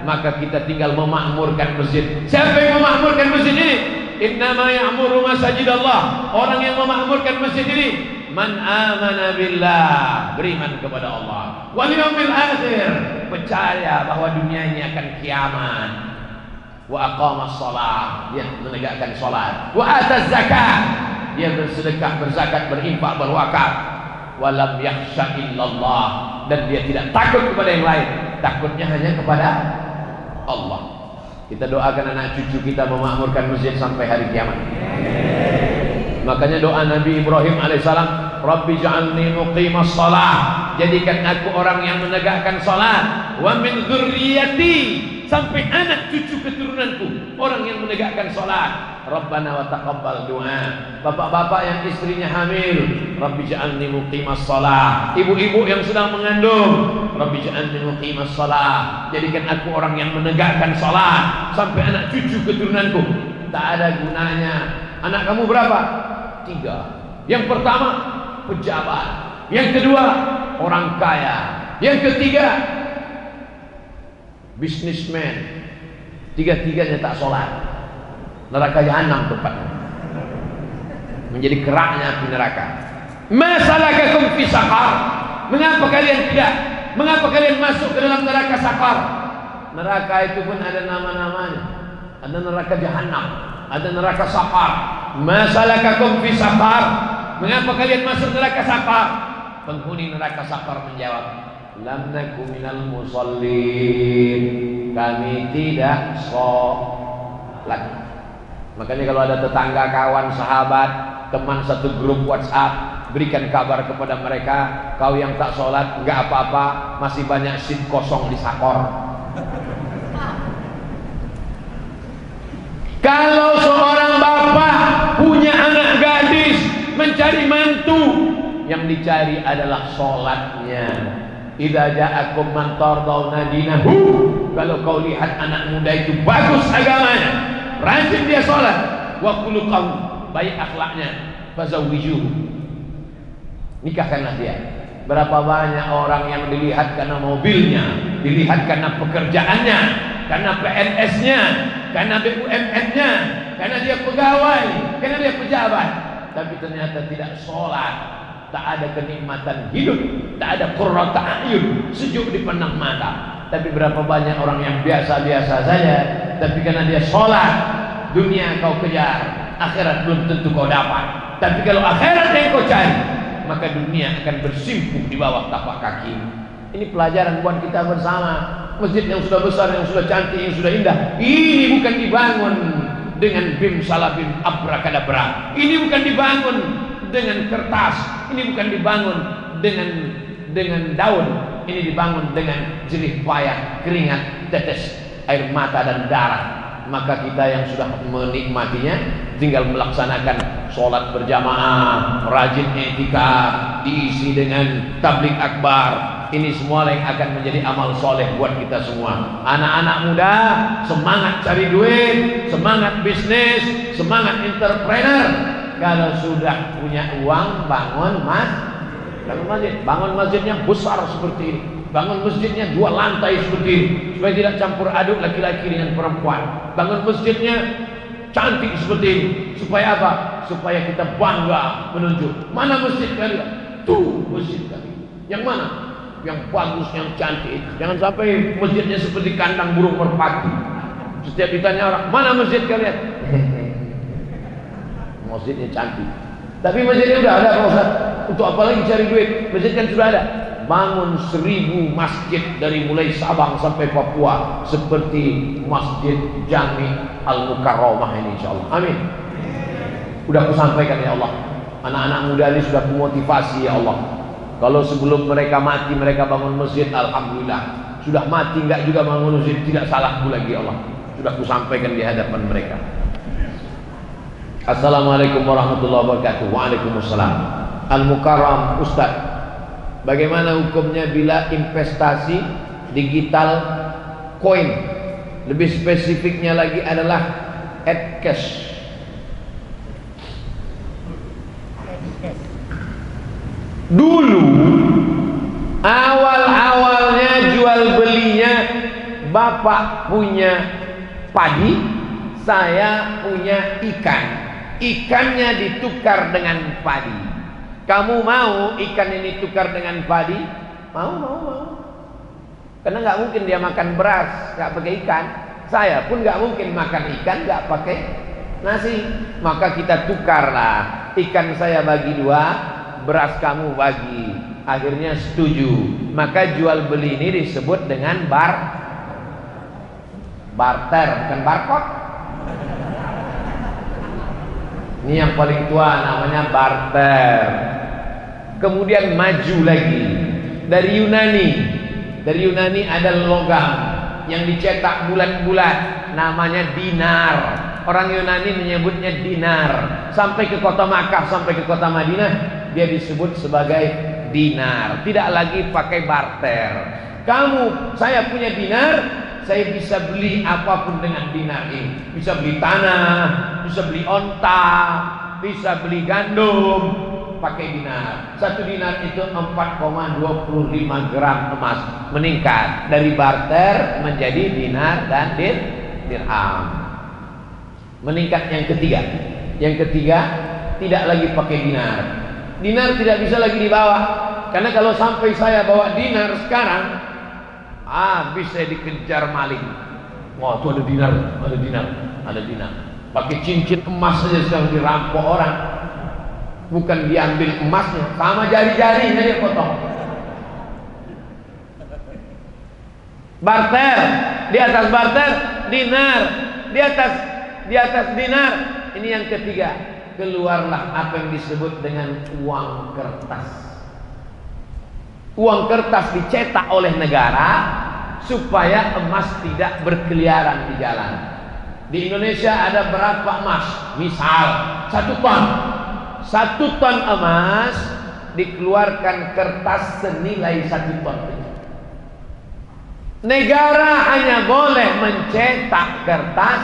maka kita tinggal memakmurkan masjid. Siapa yang memakmurkan masjid ini? Innama ya'muru masajidallah. Orang yang memakmurkan masjid ini man amana billah, beriman kepada Allah, wal yaumil akhir, percaya bahwa dunia ini akan kiamat, wa aqamas shalah, dia menegakkan salat, wa ataz zakat, dia bersedekah, berzakat, berinfak, berwakaf, wa lam yakhsha illallah, dan dia tidak takut kepada yang lain, takutnya hanya kepada Allah. Kita doakan anak cucu kita memakmurkan masjid sampai hari kiamat. Makanya doa Nabi Ibrahim alaihissalam, Rabbi ja'alni muqimas shalah, jadikan aku orang yang menegakkan salat, wa min dzurriyyati, sampai anak cucu keturunanku orang yang menegakkan salat. Rabbana wa taqabbal du'a. Bapak-bapak yang istrinya hamil, Rabbi ja'alni muqimas shalah. Ibu-ibu yang sedang mengandung, Rabbi ja'alni muqimas shalah, jadikan aku orang yang menegakkan salat sampai anak cucu keturunanku. Tak ada gunanya. Anak kamu berapa? 3. Yang pertama pejabat, yang kedua orang kaya, yang ketiga bisnismen. Tiga-tiganya tak sholat, neraka jahanam tempatnya, menjadi keraknya api neraka. Masalakakum fi saqar, mengapa kalian tidak? Mengapa kalian masuk ke dalam neraka saqar? Neraka itu pun ada nama-namanya. Ada neraka jahanam, ada neraka saqar. Masalakakum fi saqar, mengapa kalian masuk neraka saqar? Penghuni neraka saqar menjawab, lam naku minal musallin, kami tidak sholat. Makanya kalau ada tetangga, kawan, sahabat, teman satu grup WhatsApp, berikan kabar kepada mereka, kau yang tak sholat enggak apa-apa, masih banyak seat kosong di sakor. Kalau seorang bapak punya anak gadis mencari mantu, yang dicari adalah sholatnya. Idza ja'akum man tardawna dinahu, kalau kau lihat anak muda itu bagus agamanya, rajin dia sholat, wa khuluquhu, baik akhlaknya, fazawwijuhu, nikahkanlah dia. Berapa banyak orang yang dilihat karena mobilnya, dilihat karena pekerjaannya, karena PNS-nya, karena BUMN-nya, karena dia pegawai, karena dia pejabat, tapi ternyata tidak sholat, tak ada kenikmatan hidup, tak ada qurrata a'yun, sejuk dipandang mata. Tapi berapa banyak orang yang biasa-biasa saja, tapi karena dia sholat, dunia kau kejar, akhirat belum tentu kau dapat. Tapi kalau akhirat yang kau cari, maka dunia akan bersimpuh di bawah tapak kaki. Ini pelajaran buat kita bersama. Masjid yang sudah besar, yang sudah cantik, yang sudah indah, ini bukan dibangun dengan bim salabim abrakadabra. Ini bukan dibangun dengan kertas, ini bukan dibangun dengan daun, ini dibangun dengan jerih payah, keringat, tetes air mata dan darah. Maka kita yang sudah menikmatinya tinggal melaksanakan sholat berjamaah, rajin etika, diisi dengan tabligh akbar, ini semua yang akan menjadi amal soleh buat kita semua. Anak-anak muda, semangat cari duit, semangat bisnis, semangat entrepreneur. Kalau sudah punya uang, bangun masjid. Bangun masjidnya besar seperti ini, bangun masjidnya 2 lantai seperti ini, supaya tidak campur aduk laki-laki dengan perempuan. Bangun masjidnya cantik seperti ini, supaya apa? Supaya kita bangga menunjuk, mana masjid kalian? Tuh masjid kami. Yang mana? Yang bagus, yang cantik. Jangan sampai masjidnya seperti kandang burung merpati. Setiap ditanya orang, mana masjid kalian? Masjidnya cantik, tapi masjidnya udah ada Pak Ustaz. Untuk apa lagi cari duit? Masjid kan sudah ada. Bangun 1000 masjid dari mulai Sabang sampai Papua, seperti Masjid Jami Al-Mukarramah ini, insyaallah. Amin. Udah aku sampaikan ya Allah. Anak-anak muda ini sudah kumotivasi ya Allah. Kalau sebelum mereka mati mereka bangun masjid, alhamdulillah. Sudah mati enggak juga bangun masjid, tidak salahku lagi ya Allah. Sudah aku sampaikan di hadapan mereka. Assalamualaikum warahmatullahi wabarakatuh. Waalaikumsalam. Al-Mukarram, Ustaz, bagaimana hukumnya bila investasi digital coin? Lebih spesifiknya lagi adalah cash. Dulu awal-awalnya jual belinya, bapak punya padi, saya punya ikan. Ikannya ditukar dengan padi. Kamu mau ikan ini tukar dengan padi? Mau. Karena nggak mungkin dia makan beras nggak pakai ikan. Saya pun nggak mungkin makan ikan nggak pakai nasi. Maka kita tukarlah. Ikan saya bagi 2, beras kamu bagi. Akhirnya setuju. Maka jual beli ini disebut dengan barter, bukan barcode. Ini yang paling tua, namanya barter. Kemudian maju lagi dari Yunani ada logam yang dicetak bulat-bulat, namanya dinar. Orang Yunani menyebutnya dinar. Sampai ke kota Makkah, sampai ke kota Madinah, dia disebut sebagai dinar. Tidak lagi pakai barter. Saya punya dinar, saya bisa beli apapun dengan dinar ini. Bisa beli tanah, bisa beli onta, bisa beli gandum pakai dinar. 1 dinar itu 4,25 gram emas. Meningkat dari barter menjadi dinar dan dirham. Meningkat yang ketiga. Yang ketiga, tidak lagi pakai dinar. Dinar tidak bisa lagi dibawa. Karena kalau sampai saya bawa dinar sekarang, bisa dikejar maling. Wah, tuh ada dinar. Pakai cincin emas saja sedang dirampok orang. Bukan diambil emasnya, sama jari-jarinya dia potong. Barter, di atas barter dinar, di atas dinar. Ini yang ketiga. Keluarlah apa yang disebut dengan uang kertas. Uang kertas dicetak oleh negara supaya emas tidak berkeliaran di jalan. Di Indonesia ada berapa emas? Misal 1 ton. 1 ton emas dikeluarkan kertas senilai 1 ton. Negara hanya boleh mencetak kertas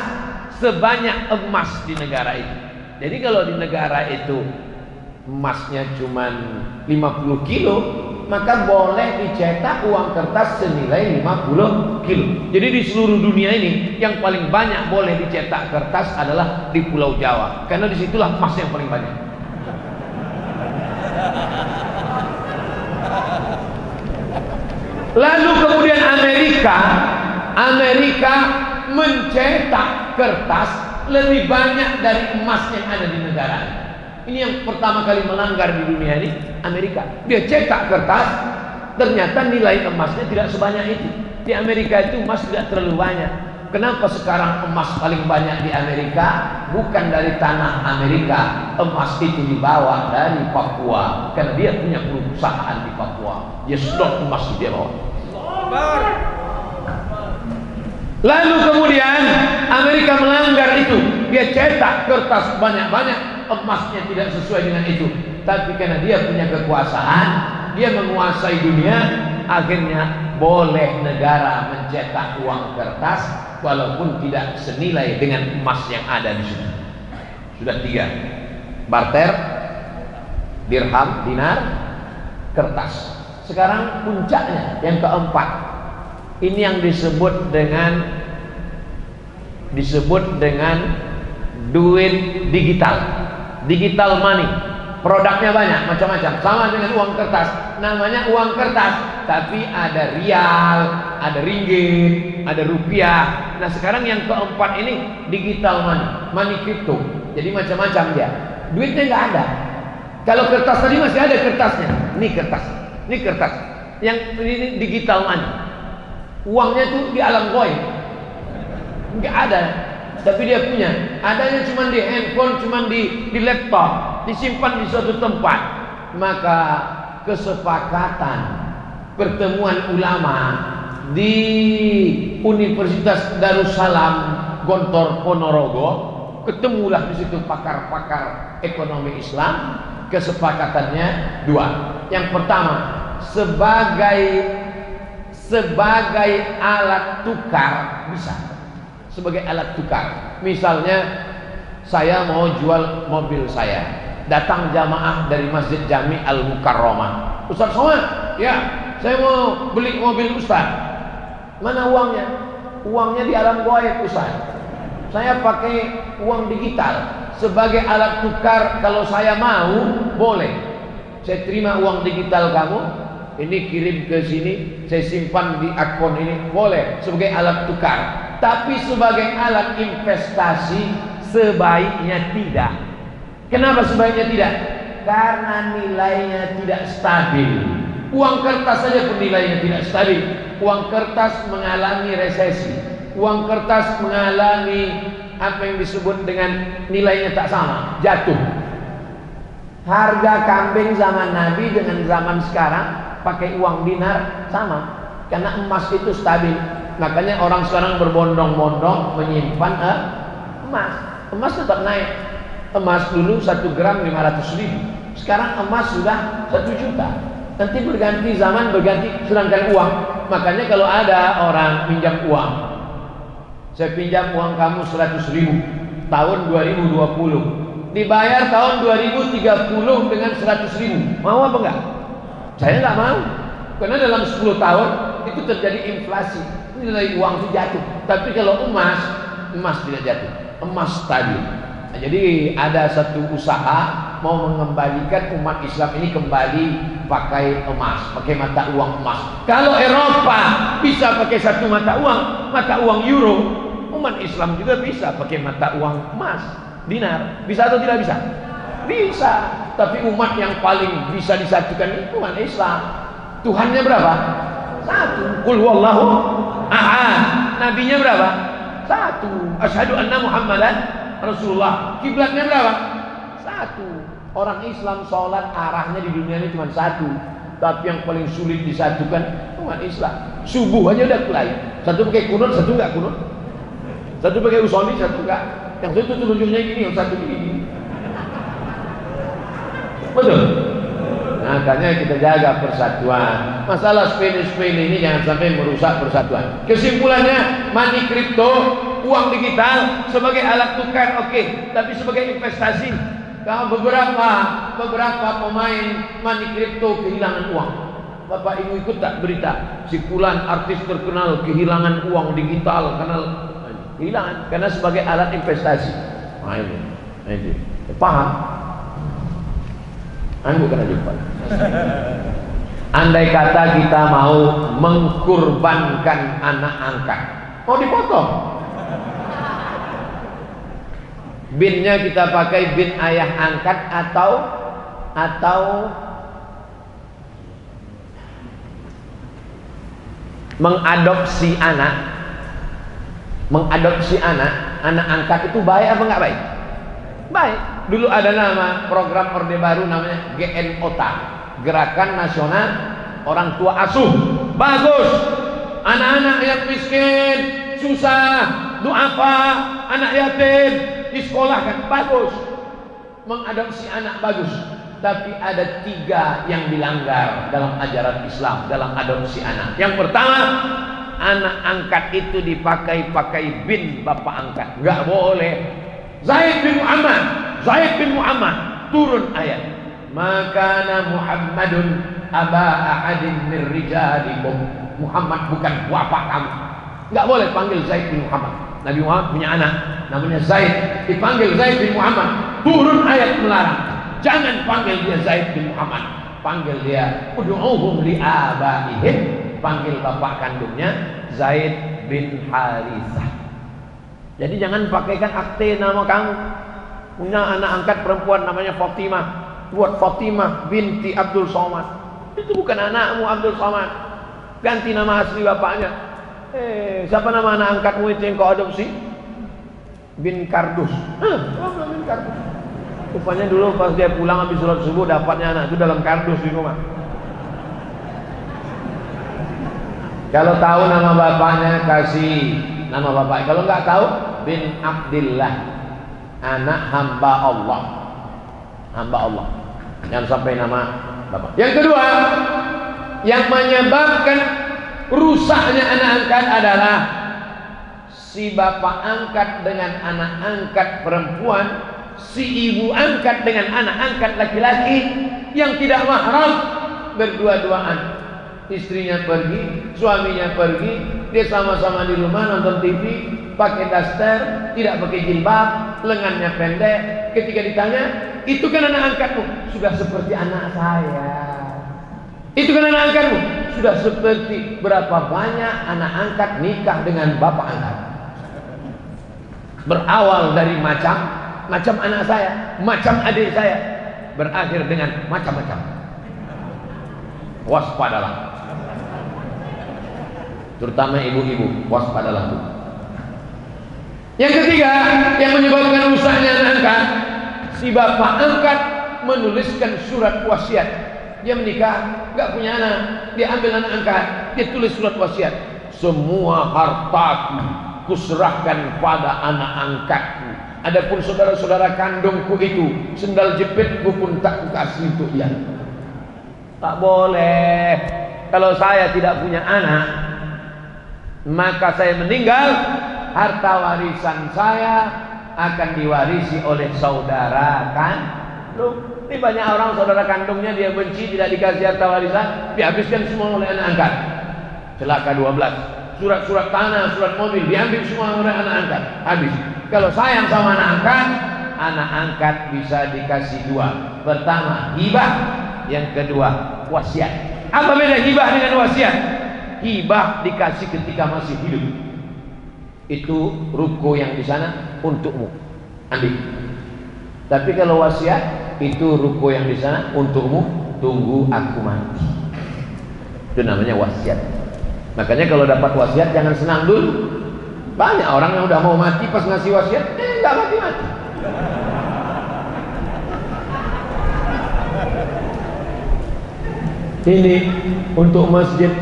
sebanyak emas di negara itu. Jadi kalau di negara itu emasnya cuma 50 kilo, maka boleh dicetak uang kertas senilai 50 kilo. Jadi di seluruh dunia ini yang paling banyak boleh dicetak kertas adalah di Pulau Jawa, karena disitulah emas yang paling banyak. Lalu kemudian Amerika mencetak kertas lebih banyak dari emas yang ada di negara. Ini yang pertama kali melanggar di dunia ini, Amerika. Dia cetak kertas, ternyata nilai emasnya tidak sebanyak itu. Di Amerika itu emas tidak terlalu banyak. Kenapa sekarang emas paling banyak di Amerika? Bukan dari tanah Amerika. Emas itu dibawa dari Papua, karena dia punya perusahaan di Papua. Dia sedot emas itu dia bawa. Lalu kemudian Amerika melanggar itu. Dia cetak kertas banyak-banyak, emasnya tidak sesuai dengan itu. Tapi karena dia punya kekuasaan, dia menguasai dunia, akhirnya boleh negara mencetak uang kertas walaupun tidak senilai dengan emas yang ada di sini. Sudah 3, barter, dirham, dinar, kertas. Sekarang puncaknya yang keempat, ini yang disebut dengan duit digital, digital money. Produknya banyak, macam-macam, sama dengan uang kertas. Namanya uang kertas, tapi ada rial, ada ringgit, ada rupiah. Nah sekarang yang keempat ini digital money, money crypto. Jadi macam-macam dia. Duitnya nggak ada. Kalau kertas tadi masih ada kertasnya. Ini kertas, ini kertas. Yang ini digital money. Uangnya tuh di alam goib, nggak ada. Tapi dia punya, adanya cuma di handphone, cuma di laptop, disimpan di suatu tempat. Maka kesepakatan pertemuan ulama di Universitas Darussalam Gontor Ponorogo, ketemulah di situ pakar-pakar ekonomi Islam. Kesepakatannya 2. Yang pertama, sebagai alat tukar bisa. Sebagai alat tukar. Misalnya saya mau jual mobil saya, datang jamaah dari Masjid Jami Al-Mukarramah. Ustaz Somad, ya saya mau beli mobil Ustaz. Mana uangnya? Uangnya di alam gaib Ustaz. Saya pakai uang digital sebagai alat tukar. Kalau saya mau, boleh. Saya terima uang digital kamu, ini kirim ke sini, saya simpan di akun ini, boleh sebagai alat tukar. Tapi sebagai alat investasi sebaiknya tidak. Kenapa sebaiknya tidak? Karena nilainya tidak stabil. Uang kertas saja pun nilainya tidak stabil. Uang kertas mengalami resesi. Uang kertas mengalami apa yang disebut dengan nilainya tak sama, jatuh. Harga kambing zaman Nabi dengan zaman sekarang pakai uang dinar sama. Karena emas itu stabil. Makanya orang sekarang berbondong-bondong menyimpan emas. Emas tetap naik. Emas dulu 1 gram 500.000. Sekarang emas sudah 1 juta. Nanti berganti zaman, berganti. Sedangkan uang, makanya kalau ada orang pinjam uang, saya pinjam uang kamu 100.000 tahun 2020, dibayar tahun 2030 dengan 100.000, mau apa enggak? Saya enggak mau. Karena dalam 10 tahun itu terjadi inflasi, nilai uang itu jatuh. Tapi kalau emas tidak jatuh, emas stabil. Nah, jadi ada satu usaha mau mengembalikan umat Islam ini kembali pakai emas, pakai mata uang emas. Kalau Eropa bisa pakai satu mata uang euro, umat Islam juga bisa pakai mata uang emas, dinar. Bisa atau tidak bisa? Bisa. Tapi umat yang paling bisa disatukan itu umat Islam. Tuhannya berapa? 1. Qul huwallahu ahad. Nabinya berapa? 1. Asyhadu anna Muhammadan Rasulullah. Kiblatnya berapa? 1. Orang Islam sholat arahnya di dunia ini cuma 1. Tapi yang paling sulit disatukan umat Islam. Subuh aja udah mulai. Satu pakai kunut, satu enggak kunut. Satu pakai usolli, satu enggak. Yang satu telunjuknya gini, yang satu gini. Betul? Makanya kita jaga persatuan. Masalah sepele-sepele ini jangan sampai merusak persatuan. Kesimpulannya, money crypto, uang digital sebagai alat tukar oke, tapi sebagai investasi, kalau beberapa pemain money crypto kehilangan uang. Bapak Ibu ikut tak berita? Si fulan artis terkenal kehilangan uang digital karena kehilangan karena sebagai alat investasi. Ini paham? Anu bukan aja Pak. Andai kata kita mau mengkurbankan anak angkat, mau dipotong. Binnya kita pakai bin ayah angkat atau mengadopsi anak angkat itu baik apa enggak baik? Baik. Dulu ada nama program Orde Baru namanya GNOTA, Gerakan Nasional Orang Tua Asuh. Bagus. Anak-anak yang miskin, susah, duafa, anak yatim disekolahkan, bagus. Mengadopsi anak bagus. tapi ada 3 yang dilanggar dalam ajaran Islam, dalam adopsi anak. Yang pertama, anak angkat itu dipakai bin bapak angkat. Nggak boleh. Zaid bin Muhammad, turun ayat. Maka Muhammadun aba ahadin min rijalikum. Muhammad bukan bapak kamu. Nggak boleh panggil Zaid bin Muhammad. Nabi Muhammad punya anak namanya Zaid, dipanggil Zaid bin Muhammad. Turun ayat melarang. Jangan panggil dia Zaid bin Muhammad, panggil dia ud'uhum li abaihim, panggil bapak kandungnya Zaid bin Harithah. Jadi jangan pakaikan akte nama kamu. Punya anak angkat perempuan namanya Fatimah, buat Fatimah binti Abdul Somad. Itu bukan anakmu Abdul Somad. Ganti nama asli bapaknya. Siapa nama anak angkatmu itu yang kau adopsi? Bin Kardus. Bin Kardus. Rupanya dulu pas dia pulang habis sholat subuh dapatnya anak itu dalam kardus di rumah. Kalau tahu nama bapaknya kasih nama bapak. Kalau nggak tahu bin Abdillah, anak hamba Allah. Hamba Allah. Jangan sampai nama bapak. Yang kedua, yang menyebabkan rusaknya anak angkat adalah si bapak angkat dengan anak angkat perempuan, si ibu angkat dengan anak angkat laki-laki yang tidak mahram, berdua-duaan. Istrinya pergi, suaminya pergi, dia sama-sama di rumah nonton TV, pakai daster, tidak pakai jilbab, lengannya pendek. Ketika ditanya, itu kan anak angkatmu? Sudah seperti anak saya. Itu kan anak angkatmu? Sudah seperti berapa banyak anak angkat nikah dengan bapak angkat. Berawal dari macam anak saya, macam adik saya, berakhir dengan macam-macam. Waspadalah, terutama ibu-ibu, waspadalah. Yang ketiga, yang menyebabkan rusaknya anak angkat, si bapak angkat menuliskan surat wasiat. Dia menikah, nggak punya anak, dia ambil anak angkat, dia tulis surat wasiat. Semua hartaku kuserahkan pada anak angkatku. Adapun saudara-saudara kandungku itu, sendal jepitku pun tak kukasih untuk dia. Tak boleh. Kalau saya tidak punya anak, maka saya meninggal, harta warisan saya akan diwarisi oleh saudara kandung. Ini banyak orang saudara kandungnya dia benci, tidak dikasih harta warisan, dihabiskan semua oleh anak angkat. Celaka 12. Surat-surat tanah, surat mobil diambil semua oleh anak angkat, habis. Kalau sayang sama anak angkat bisa dikasih 2. Pertama, hibah. Yang kedua, wasiat. Apa beda hibah dengan wasiat? Hibah dikasih ketika masih hidup. Itu ruko yang di sana untukmu, ambil. Tapi kalau wasiat, itu ruko yang di sana untukmu, tunggu aku mati. Itu namanya wasiat. Makanya kalau dapat wasiat jangan senang dulu. Banyak orang yang udah mau mati pas ngasih wasiat, nggak mati-mati. Ini untuk Masjid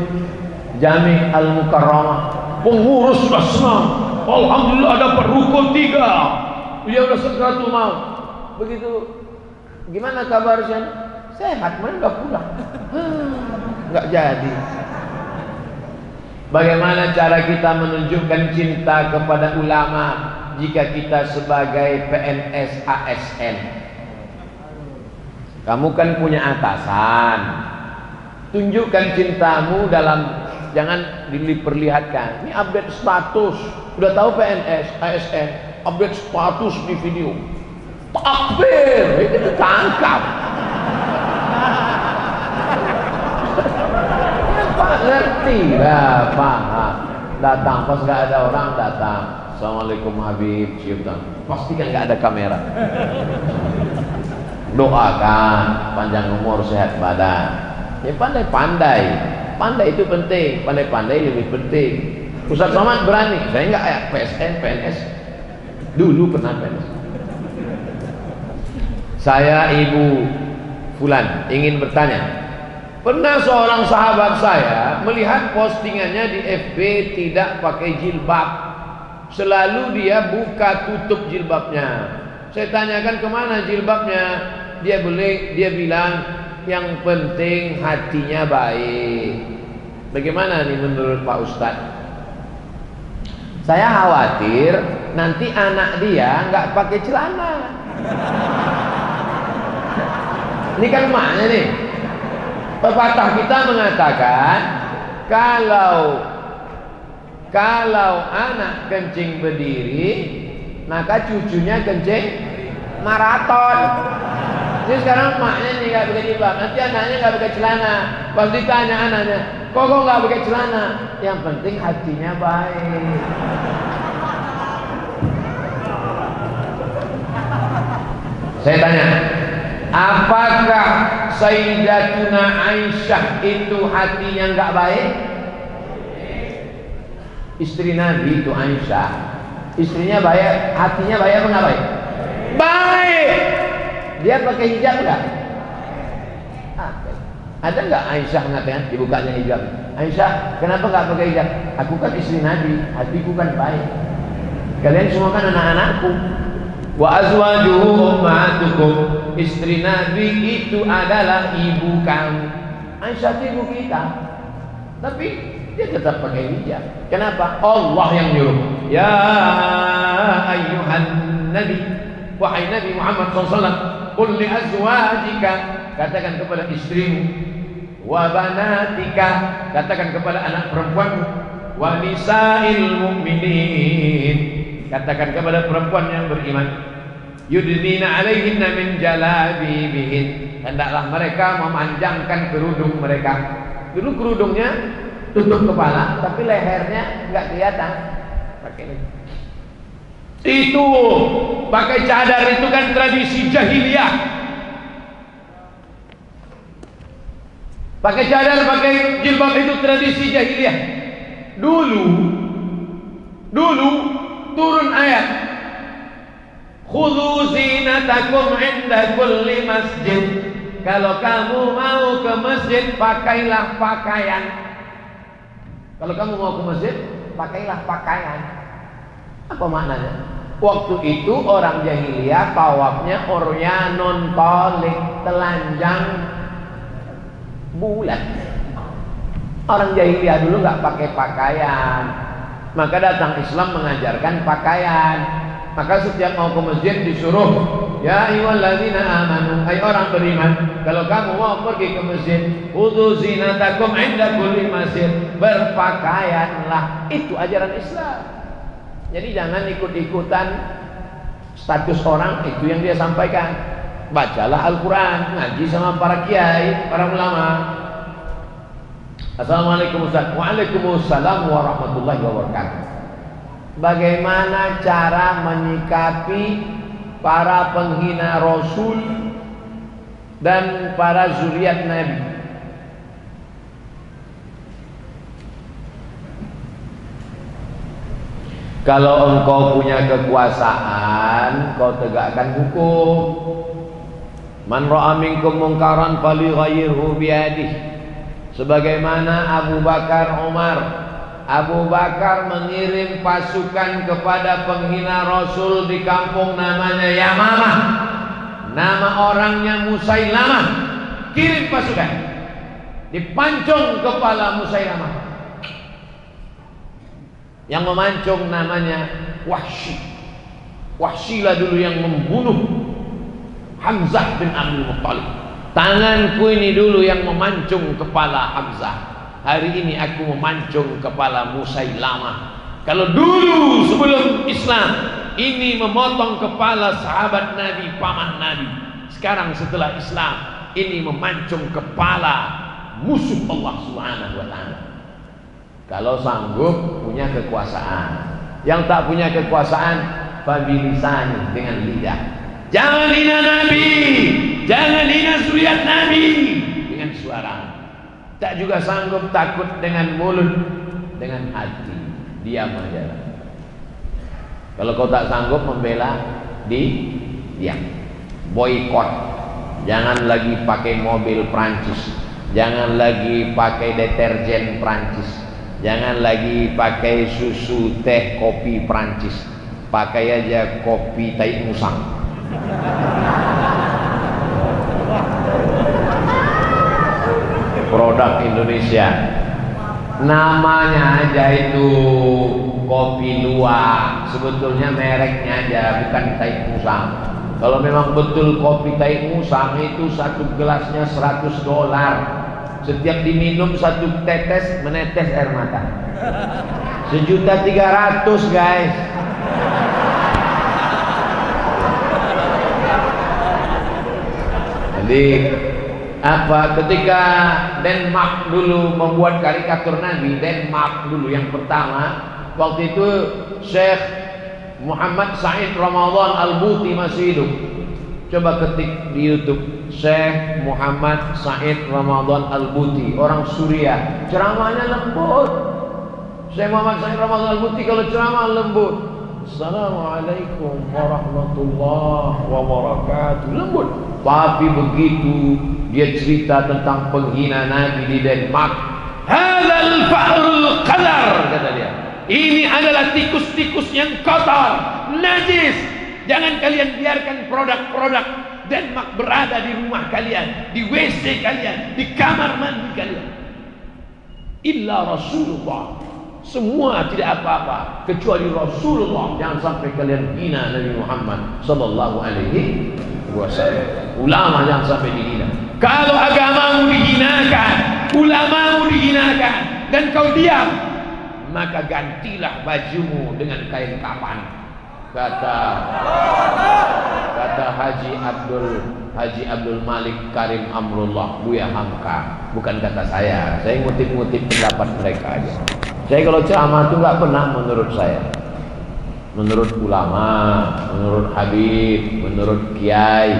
Jami Al-Mukarramah. Pengurus sudah senang. Alhamdulillah dapat rukun 3. Dia udah segeratul maut. Begitu, gimana kabarnya? Sehat, mana udah pulang. Nggak jadi. Bagaimana cara kita menunjukkan cinta kepada ulama jika kita sebagai PNS ASN? Kamu kan punya atasan. Tunjukkan cintamu dalam, jangan diperlihatkan. Ini update status. Udah tahu PNS ASN, update status di video. Takbir, itu ditangkap. Pak ngerti lah, paham. Datang pas nggak ada orang, datang. Assalamualaikum Habib, cium tangan. Pasti kan nggak ada kamera. Doakan panjang umur, sehat badan. Ya pandai-pandai. Pandai itu penting. Pandai-pandai lebih penting. Ustaz Somad berani. Saya nggak ya PSN, PNS. Dulu pernah PNS. Saya Ibu Fulan ingin bertanya. Pernah seorang sahabat saya melihat postingannya di FB tidak pakai jilbab. Selalu dia buka tutup jilbabnya. Saya tanyakan kemana jilbabnya. dia bilang yang penting hatinya baik. Bagaimana nih menurut Pak Ustadz? Saya khawatir nanti anak dia nggak pakai celana. Ini kan maknya nih. Pepatah kita mengatakan kalau anak kencing berdiri, maka cucunya kencing maraton. Jadi sekarang maknya nih nggak pakai jilbab, nanti anaknya nggak pakai celana. Pas ditanya anaknya, kok nggak pakai celana? Yang penting hatinya baik. Saya tanya, apakah Sayyidatuna Aisyah itu hatinya nggak baik? Istri Nabi itu Aisyah, istrinya baik, hatinya baik apa nggak baik? Baik. Dia pakai hijab nggak? Ada nggak Aisyah mengatakan dibukanya hijab? Aisyah, kenapa nggak pakai hijab? Aku kan istri Nabi, hatiku kan baik. Kalian semua kan anak-anakku. Wa azwajuhu ummahatukum. Istri Nabi itu adalah ibu kamu. Aisyah itu ibu kita. Tapi dia tetap pakai hijab. Kenapa? Allah yang nyuruh. Ya ayyuhan nabi, wahai Nabi Muhammad SAW, qul li azwajika, katakan kepada istrimu, wa banatika, katakan kepada anak perempuanmu, wa nisa'il mu'minin, katakan kepada perempuan yang beriman, yudnina alaihinna min jalabibihin, hendaklah mereka memanjangkan kerudung mereka. Dulu kerudungnya tutup kepala, tapi lehernya enggak kelihatan. Pakai ini. Itu pakai cadar itu kan tradisi jahiliyah. Pakai cadar, pakai jilbab itu tradisi jahiliyah. Dulu turun ayat, khudhu zinatakum inda kulli masjid. Kalau kamu mau ke masjid, pakailah pakaian. Kalau kamu mau ke masjid, pakailah pakaian. Apa maknanya? Waktu itu orang jahiliyah tawafnya uryanun tolik, telanjang bulat. Orang jahiliyah dulu nggak pakai pakaian, maka datang Islam mengajarkan pakaian. Maka setiap mau ke masjid disuruh, ya ayyuhalladzina amanu, hai orang beriman, kalau kamu mau pergi ke masjid, khudhu zinatakum inda kulli masjid, berpakaianlah. Itu ajaran Islam. Jadi jangan ikut-ikutan status orang, itu yang dia sampaikan. Bacalah Al-Quran, ngaji sama para kiai, para ulama. Assalamualaikum Ustaz. Waalaikumsalam warahmatullahi wabarakatuh. Bagaimana cara menyikapi para penghina Rasul dan para zuriat Nabi? Kalau engkau punya kekuasaan, kau tegakkan hukum. Man ra'a minkum munkaran falyughayyirhu biyadihi. Sebagaimana Abu Bakar Umar. Abu Bakar mengirim pasukan kepada penghina Rasul di kampung namanya Yamamah. Nama orangnya Musailamah. Kirim pasukan. Dipancung kepala Musailamah. Yang memancung namanya Wahsy. Wahsyilah dulu yang membunuh Hamzah bin Abdul Muttalib. Tanganku ini dulu yang memancung kepala Hamzah. Hari ini aku memancung kepala Musailamah. Kalau dulu sebelum Islam ini memotong kepala sahabat Nabi, paman Nabi. Sekarang setelah Islam ini memancung kepala musuh Allah Subhanahu wa taala. Kalau sanggup punya kekuasaan. Yang tak punya kekuasaan, fabilisani, dengan lidah. Jangan hina Nabi, jangan hina zuriat Nabi dengan suara. Tak juga sanggup, takut dengan mulut, dengan hati. Diam aja. Kalau kau tak sanggup membela, diam. Boykot. Jangan lagi pakai mobil Prancis. Jangan lagi pakai deterjen Prancis. Jangan lagi pakai susu, teh, kopi Prancis. Pakai aja kopi tai musang. produk Indonesia. Namanya aja itu kopi luwak, sebetulnya mereknya aja, bukan Taik Musang. Kalau memang betul kopi Taik Musang itu satu gelasnya $100, setiap diminum satu tetes menetes air mata. 1.300.000 guys. Jadi apa, ketika Denmark dulu membuat karikatur Nabi, Denmark dulu yang pertama, waktu itu Syekh Muhammad Said Ramadan Al-Buti masih hidup. Coba ketik di YouTube Syekh Muhammad Said Ramadan Al-Buti, orang Suriah, ceramahnya lembut. Syekh Muhammad Said Ramadan Al-Buti kalau ceramah lembut. Assalamualaikum warahmatullahi wabarakatuh, lembut. Tapi begitu dia cerita tentang penghina Nabi di Denmark, hadzal fa'rul qadar, kata dia. Ini adalah tikus-tikus yang kotor, najis. Jangan kalian biarkan produk-produk Denmark berada di rumah kalian, di WC kalian, di kamar mandi kalian. Illa Rasulullah, semua tidak apa-apa kecuali Rasulullah. Jangan sampai kalian hina Nabi Muhammad sallallahu alaihi wasallam. Ulama jangan sampai dihina. Kalau agamamu dihinakan, ulamamu dihinakan, dan kau diam, maka gantilah bajumu dengan kain kapan. Kata Haji Abdul Malik Karim Amrullah, Buya Hamka, bukan kata saya ngutip-ngutip pendapat mereka aja. Saya kalau ceramah itu nggak pernah menurut saya, menurut ulama, menurut Habib, menurut Kiai,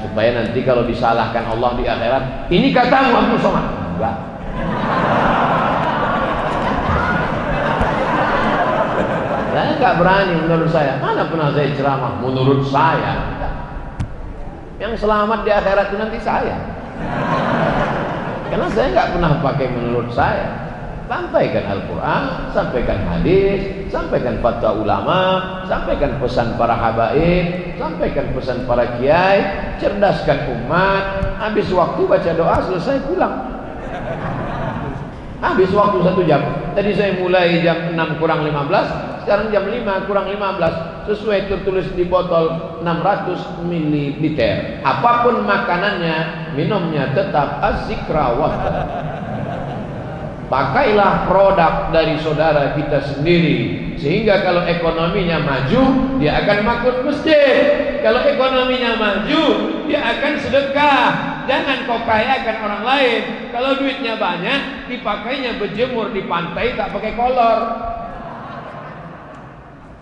supaya nanti kalau disalahkan Allah di akhirat, ini katamu Abdul Somad. Enggak. Saya nggak berani menurut saya. Mana pernah saya ceramah menurut saya. Yang selamat di akhirat itu nanti saya. Karena saya nggak pernah pakai menurut saya. Sampaikan Al-Quran, sampaikan hadis, sampaikan fatwa ulama, sampaikan pesan para habaib, sampaikan pesan para kiai, cerdaskan umat. Habis waktu baca doa, selesai pulang. Habis waktu 1 jam. Tadi saya mulai jam 6 kurang 15, sekarang jam 5 kurang 15. Sesuai tertulis di botol 600 ml. Apapun makanannya, minumnya tetap az-zikra wahda. Pakailah produk dari saudara kita sendiri, sehingga kalau ekonominya maju, dia akan makmur masjid. Kalau ekonominya maju, dia akan sedekah. Jangan kau kayakan orang lain. Kalau duitnya banyak, dipakainya berjemur di pantai tak pakai kolor.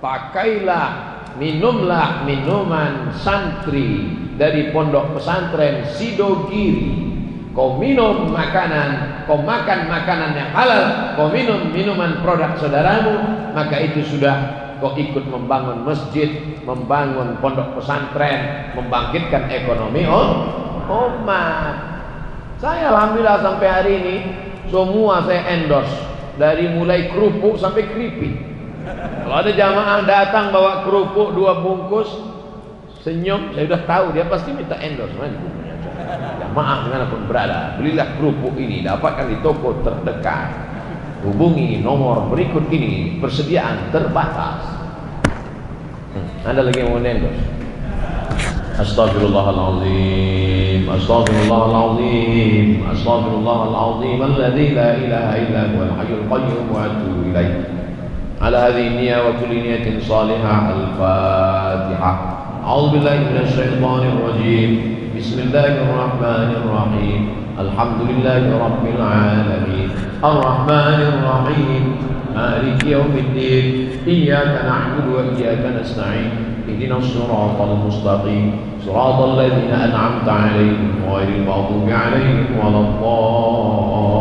Pakailah, minumlah minuman santri dari pondok pesantren Sidogiri. Kau minum makanan, kau makan makanan yang halal, kau minum minuman produk saudaramu, maka itu sudah kau ikut membangun masjid, membangun pondok pesantren, membangkitkan ekonomi umat. Saya alhamdulillah sampai hari ini semua saya endorse, dari mulai kerupuk sampai keripik. Kalau ada jamaah datang bawa kerupuk 2 bungkus, senyum, saya sudah tahu dia pasti minta endorse. Jamaah dimanapun berada, belilah kerupuk ini, dapatkan di toko terdekat, hubungi nomor berikut ini, persediaan terbatas. Ada lagi yang mau endorse? Astaghfirullahaladzim, astaghfirullahaladzim, astaghfirullahaladzim, alladzi la ilaha illa huwal hayyul qayyum wa atubu ilaih. Ala hadhihi niyyah wa kulli niyatin salihah. Al-Fatihah. A'udzu billahi minasy syaithanir rajim. Bismillahirrahmanirrahim. Alhamdulillahi rabbil alamin. Arrahmanir rahim. Maliki yaumiddin. Iyyaka na'budu wa iyyaka nasta'in. Ihdinas siratal mustaqim. Siratal ladzina an'amta 'alaihim ghairil maghdubi 'alaihim waladdallin.